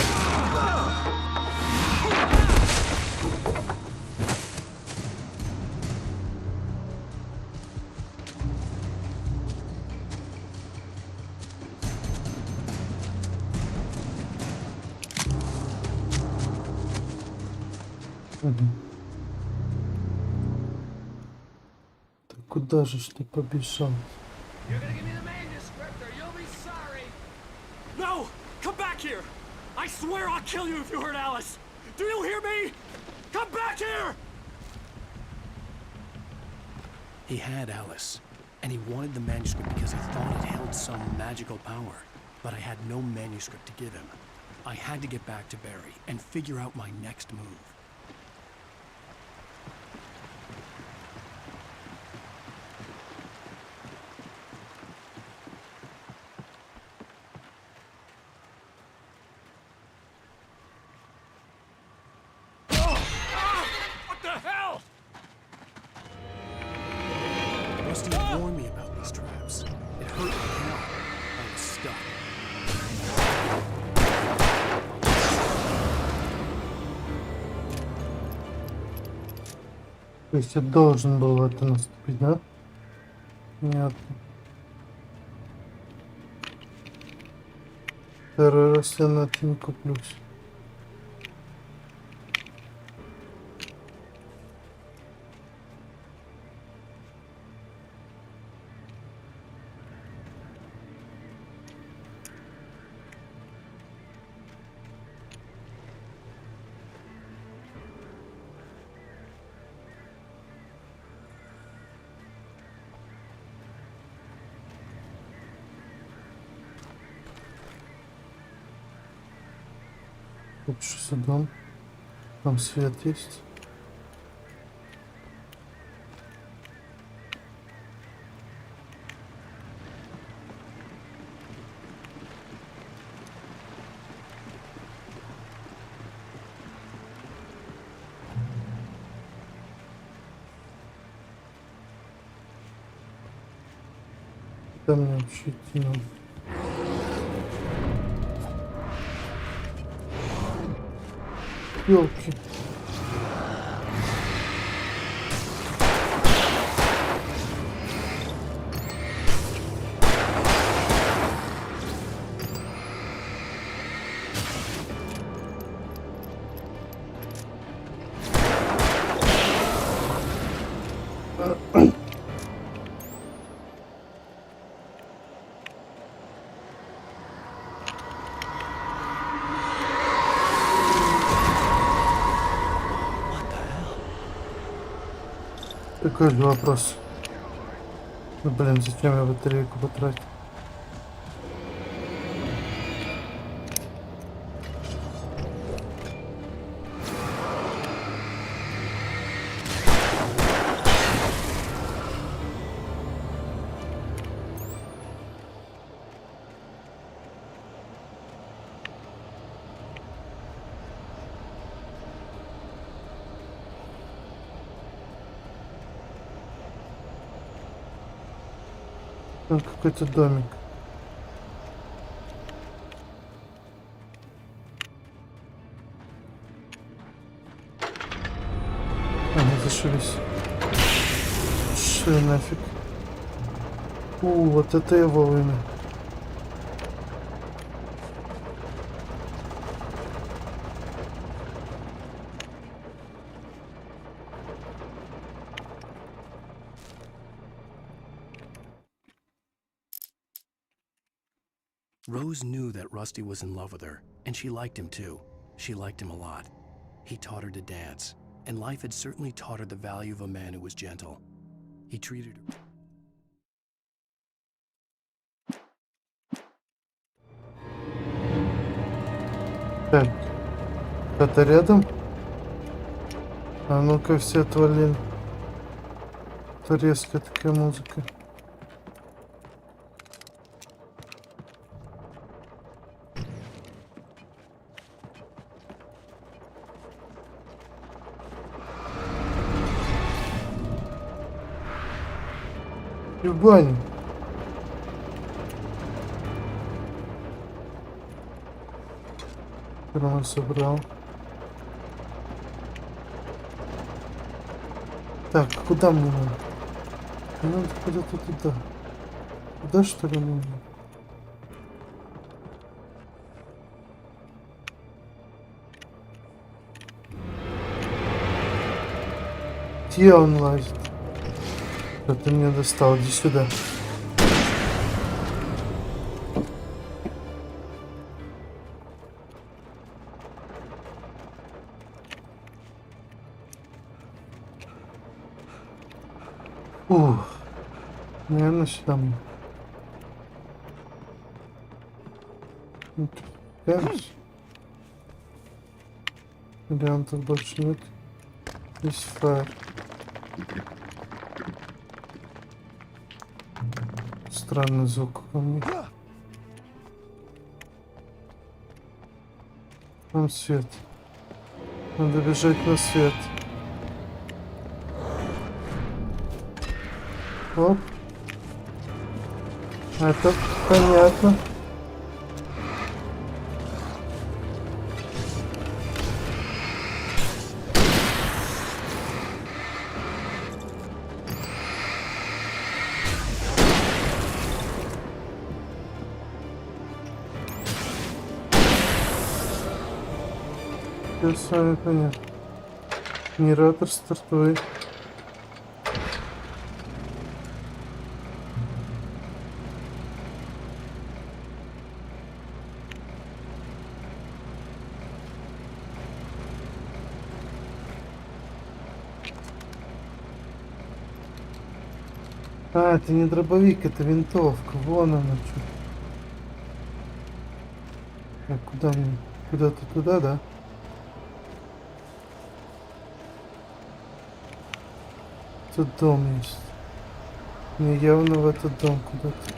Так куда же ж ты побежал? You're gonna give me the manuscript or you'll be sorry. No! Come back here! I swear I'll kill you if you hurt Alice! Do you hear me? Come back here! He had Alice, and he wanted the manuscript because he thought it held some magical power. But I had no manuscript to give him. I had to get back to Barry and figure out my next move. What the hell? Rusty warned me about these traps. It hurt like hell. I was stuck. То есть я должен был это наступить, да? Нет. Второй раз я на это не куплюсь. Тут что за дом? Там свет есть. Куда мне вообще идти надо? Ёлки. Такой же вопрос. Ну, блин, зачем я батарейку потратил? Там какой-то домик. Ага, зашибись. Ши нафиг. Вот это я вовремя. Rose knew that Rusty was in love with her, and she liked him too. She liked him a lot. He taught her to dance, and life had certainly taught her the value of a man who was gentle. He treated her. Так, это рядом? А ну-ка все отвалили. Это резкая такая музыка. И в баню. Прямо собрал. Так, куда мне надо? Мне надо куда-то туда. Туда, что ли, нужно? Где он лазит? Что ты меня достал? Иди сюда. Ух. Наверное, сюда мне. Вариантов больше нет. Здесь фаер. Странный звук ко мне. Там свет. Надо бежать на свет. Оп. Это понятно. Все с вами понятно. Генератор стартует. А, это не дробовик, это винтовка. Вон она что. Так, куда мне? Куда-то туда, да? Тут дом есть. Мне явно в этот дом куда-то.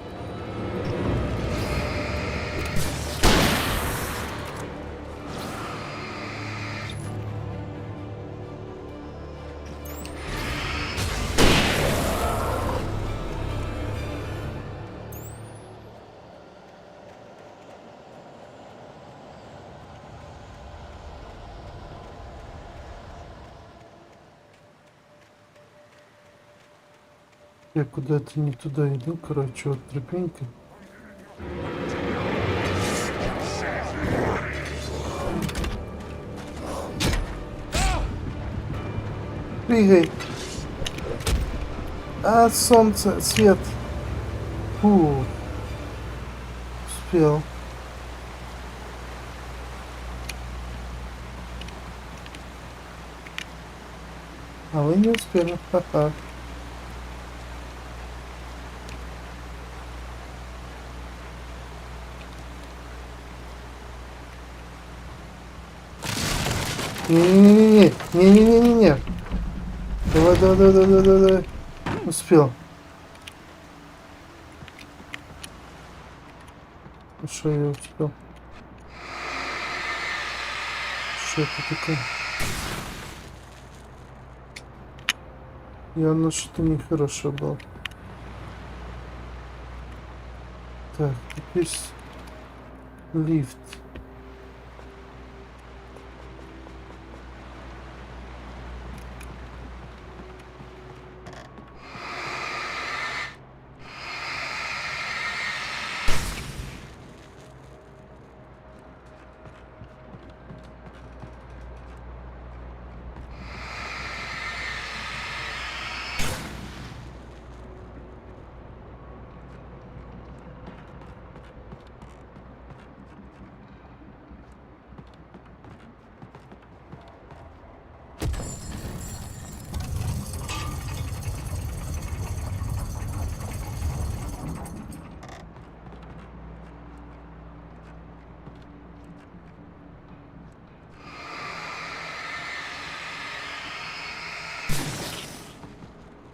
Я куда-то не туда иду, короче, вот тропинка. Прыгай! А, солнце, свет. Фу. Успел. А вы не успели. Ха-ха. Не-не-не-не-не-не-не-не-не. Давай. Успел. Что я успел? Что это такое? Явно что-то нехорошее было. Так, теперь лифт.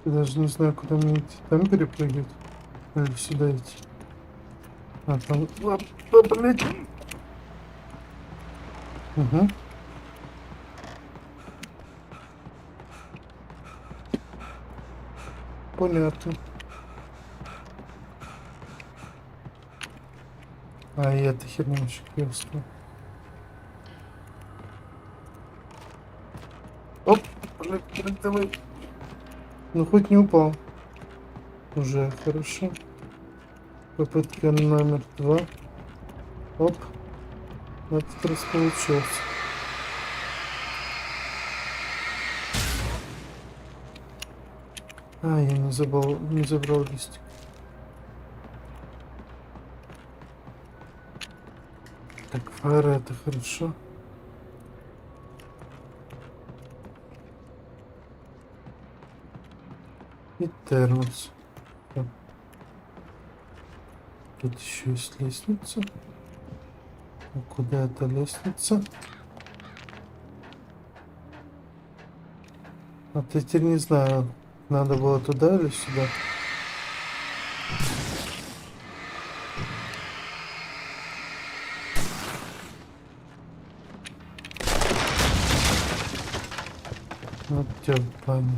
Я даже не знаю, куда мне идти. Там перепрыгивать? Или сюда идти? А, там... блядь! Угу. Понятно. А, и эта херня еще крестная. Оп, прыг, давай. Ну, хоть не упал. Уже хорошо. Попытка номер 2. Оп. На этот раз получилось. А, я не забрал листик. Так, фары это хорошо. И термос. Так. Тут еще есть лестница. А куда эта лестница? А я теперь не знаю, надо было туда или сюда. Вот тебя память.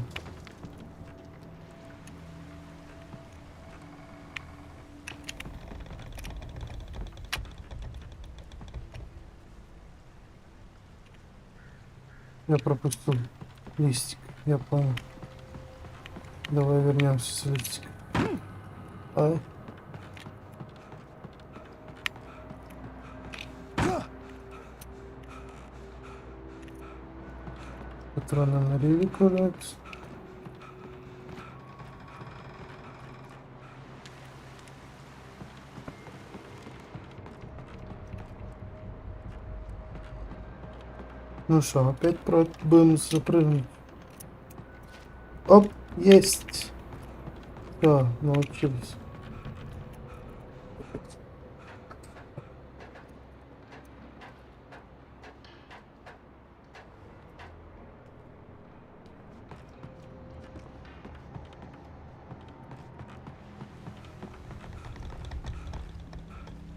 Я пропустил листик, я понял. Давай вернемся с листиком. Ай. Патроны на релик валяются. Ну что, опять будем запрыгнуть. Оп, есть. Все, научились.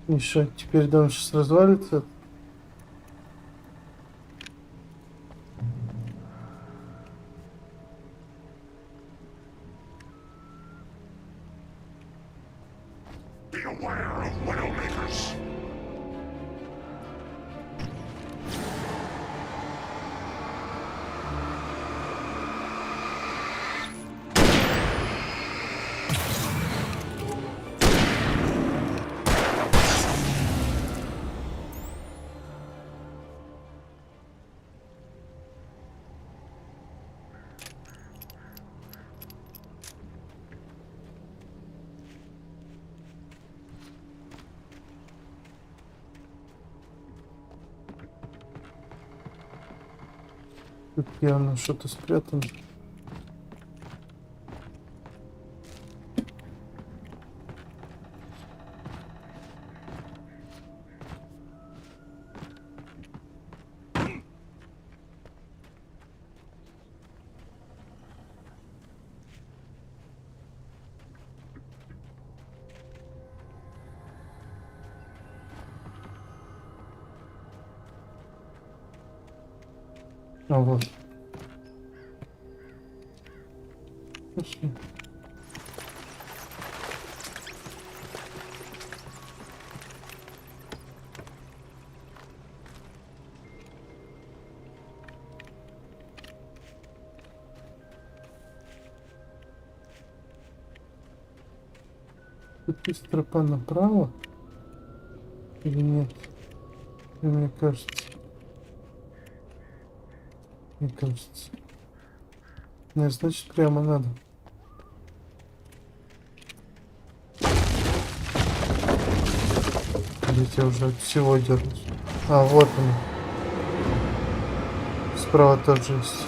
И что, теперь дом сейчас развалится? Beware of Widowmakers. Тут явно что-то спрятано. А вот. Пошли. Тут есть тропа направо или нет? И мне кажется. Мне кажется. Не, значит прямо надо. Ведь я уже от всего дернусь. А, вот он. Справа тоже есть.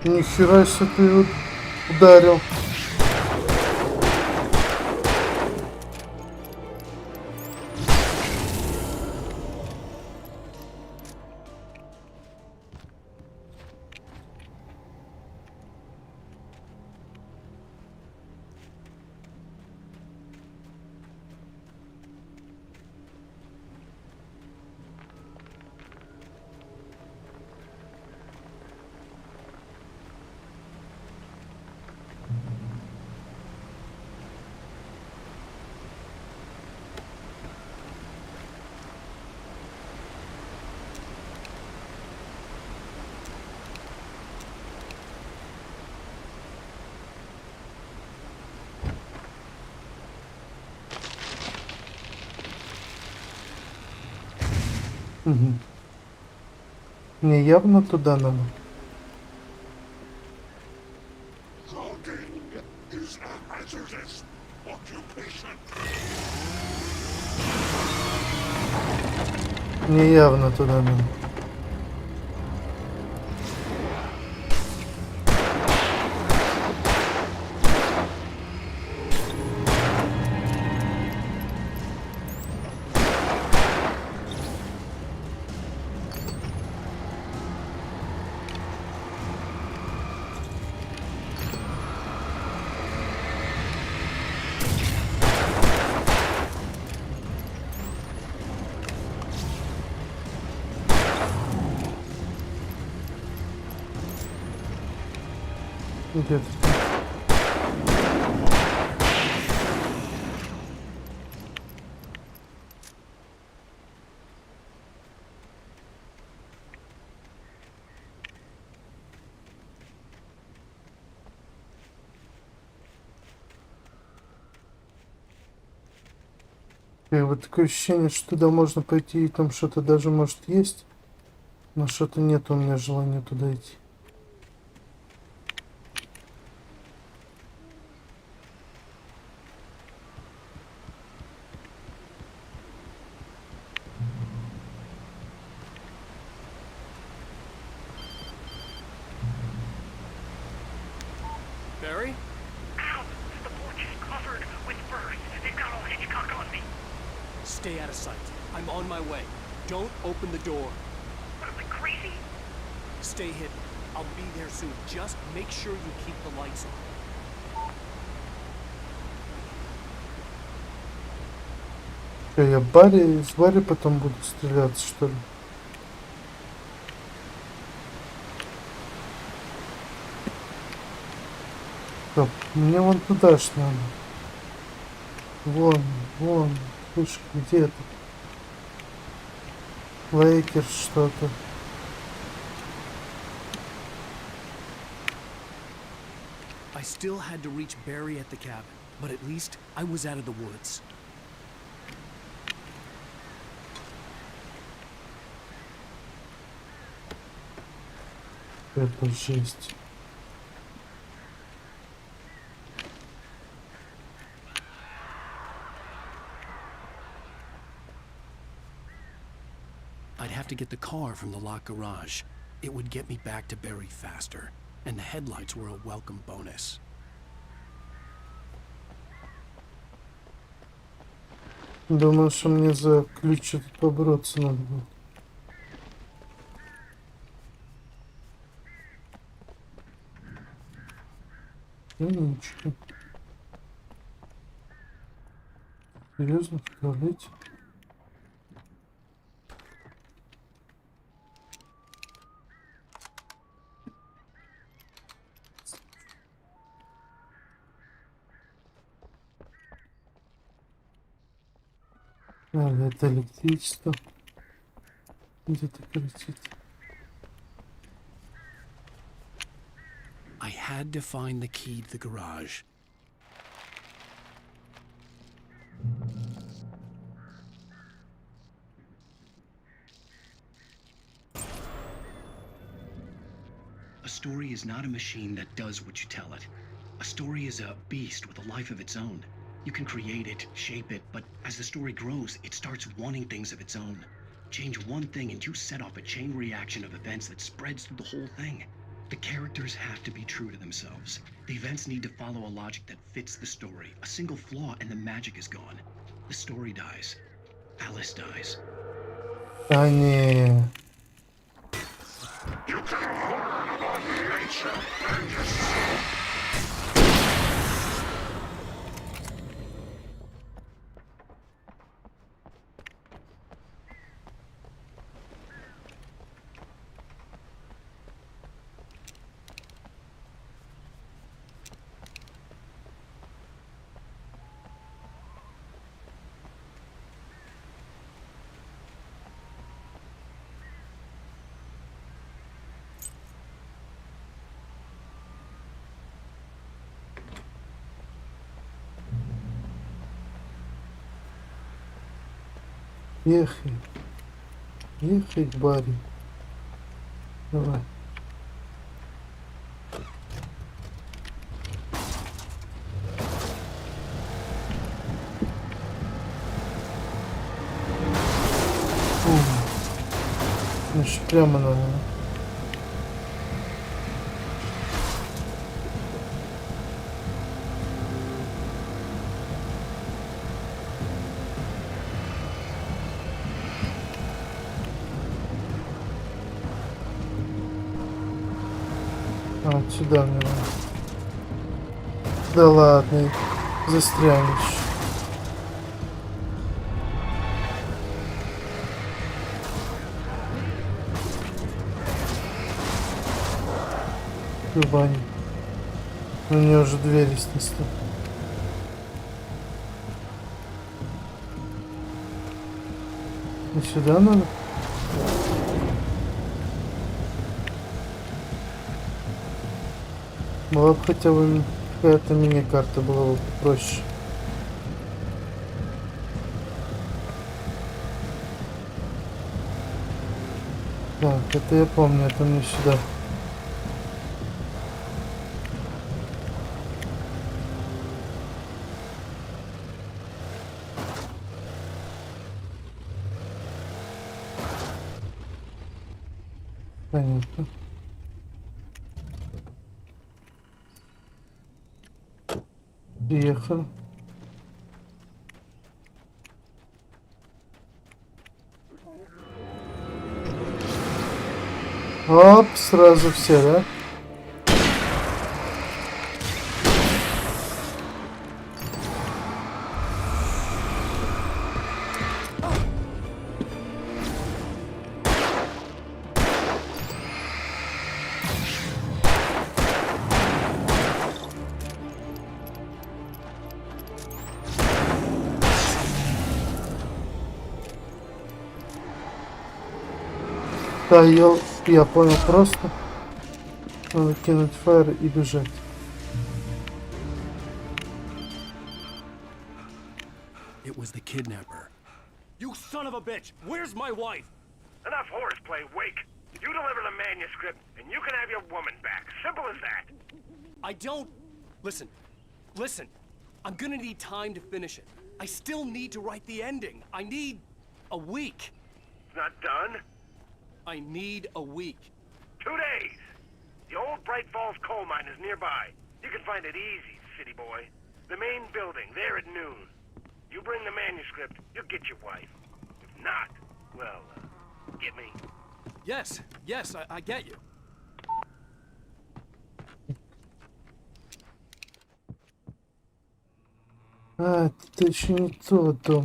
Нихера себе ты ударил. Угу. Мне явно туда надо. Мне явно туда надо. Где-то. И вот такое ощущение, что туда можно пойти, и там что-то даже может есть, но что-то нет у меня желания туда идти. Barry? Ow! The porch is covered with furs. They've got all Hitchcock on me. Stay out of sight. I'm on my way. Don't open the door. What am I, crazy? Stay hidden. I'll be there soon. Just make sure you keep the lights on. Что, я с Барри потом буду стреляться, что ли? Стоп, мне вон туда ж надо. Вон, слушай, где это? Лейкер что-то. I still had to reach Barry at the cabin, but at least I was out of the woods. Это жесть. I'd have to get the car from the locked garage. It would get me back to Barry faster, and the headlights were a welcome bonus. Думаю, что мне за ключ тут побороться надо будет. Ну ничего. Серьезно, в туалете? Это электричество. Где-то крутит. I had to find the key to the garage. A story is not a machine that does what you tell it. A story is a beast with a life of its own. You can create it, shape it, but as the story grows, it starts wanting things of its own. Change one thing and you set off a chain reaction of events that spreads through the whole thing. The characters have to be true to themselves. The events need to follow a logic that fits the story. A single flaw and the magic is gone. The story dies. Alice dies. А не. You can learn about nature and yourself. Ехай. Ехать, Барри. Давай. Значит, прямо надо. А, вот сюда мне надо. Да ладно, застрянешь. Бани. У нее уже двери снесли. И сюда надо? Была бы хотя бы какая-то мини-карта, была бы проще. Так, это я помню, это мне сюда. Понятно. Приехали. Оп, сразу все, да? Да, я понял, просто надо кинуть фаер и бежать. It was the kidnapper. You son of a bitch! Where's my wife? Enough horseplay, Wake. You deliver the manuscript, and you can have your woman back. Simple as that. I don't... Listen. I'm gonna need time to finish it. I still need to write the ending. I need a week. It's not done? I need a week. 2 days. The old Bright Falls coal mine is nearby. You can find it easy, city boy. The main building, there at noon. You bring the manuscript, you'll get your wife. If not, well, get me. Yes, I get you. А, это еще не тот дом.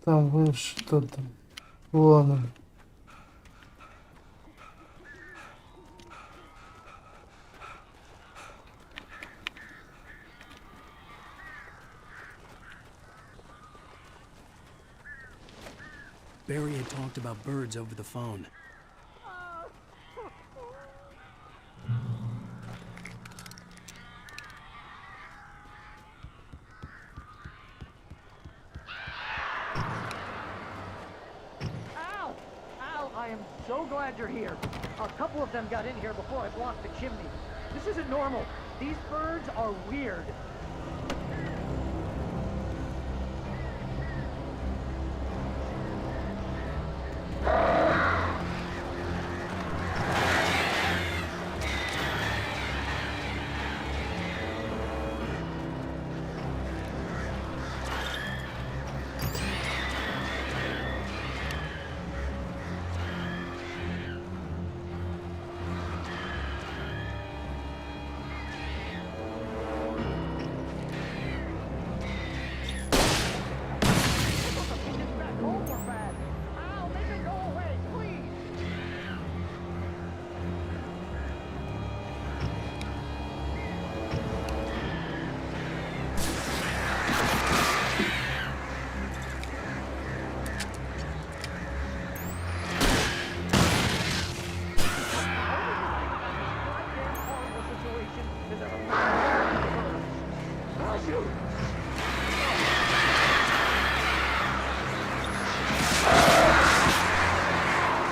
Там выше что-то. Вон он. Barry had talked about birds over the phone. Al, I am so glad you're here. A couple of them got in here before I blocked the chimney. This isn't normal. These birds are weird.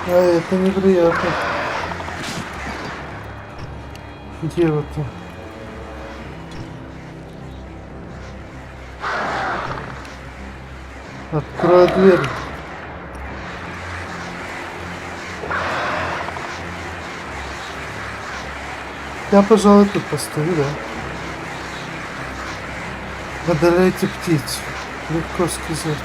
А это неприятно. Дело-то. Открой дверь. Я, пожалуй, тут постою, да. Одолейте птиц. Легко сказать.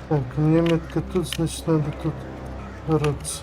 Так, у меня метка тут, значит, надо тут бороться.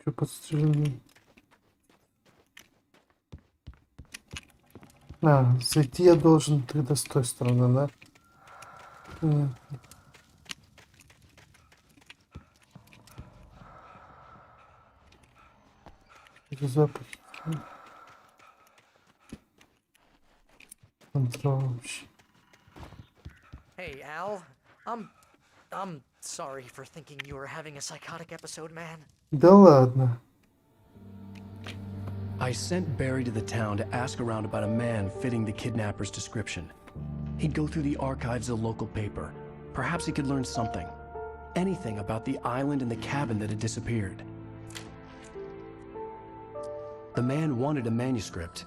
Что подстрелили? А, зайти я должен тогда с той стороны, да? Понятно. Запахи. Контролирующий. Hey, Al. I'm sorry for thinking you were having a psychotic episode, man. Да ладно. I sent Barry to the town to ask around about a man fitting the kidnapper's description. He'd go through the archives of the local paper. Perhaps he could learn something. Anything about the island and the cabin that had disappeared. The man wanted a manuscript.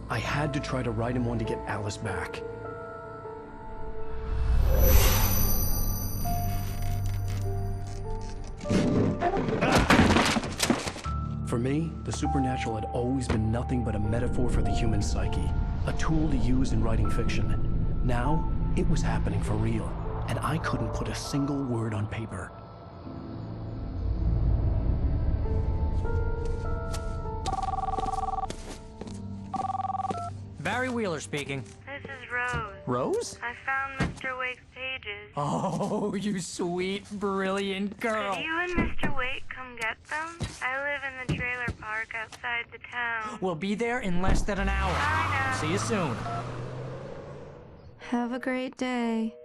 I had to try to write him one to get Alice back. For me, the supernatural had always been nothing but a metaphor for the human psyche, a tool to use in writing fiction. Now, it was happening for real, and I couldn't put a single word on paper. Barry Wheeler speaking. This is Rose. Rose? I found Mr. Wake's pages. Oh, you sweet, brilliant girl. Could you and Mr. Wake come get them? I live in the trailer park outside the town. We'll be there in less than an hour. I know. See you soon. Have a great day.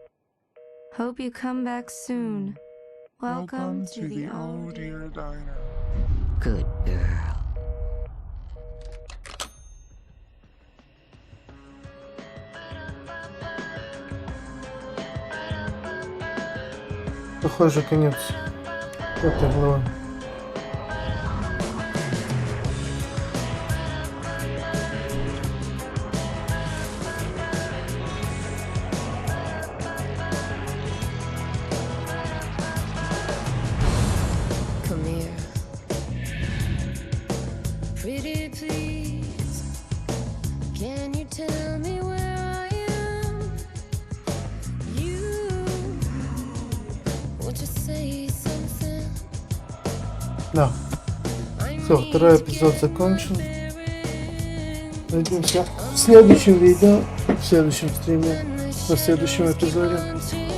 Hope you come back soon. Welcome to the old dear diner. Good girl. Похоже, конец этой главы. Come here. Pretty please. Can you tell me where I am? You won't you say something? Да. Все, второй эпизод закончен. Увидимся в следующем видео, в следующем стриме, в следующем эпизоде.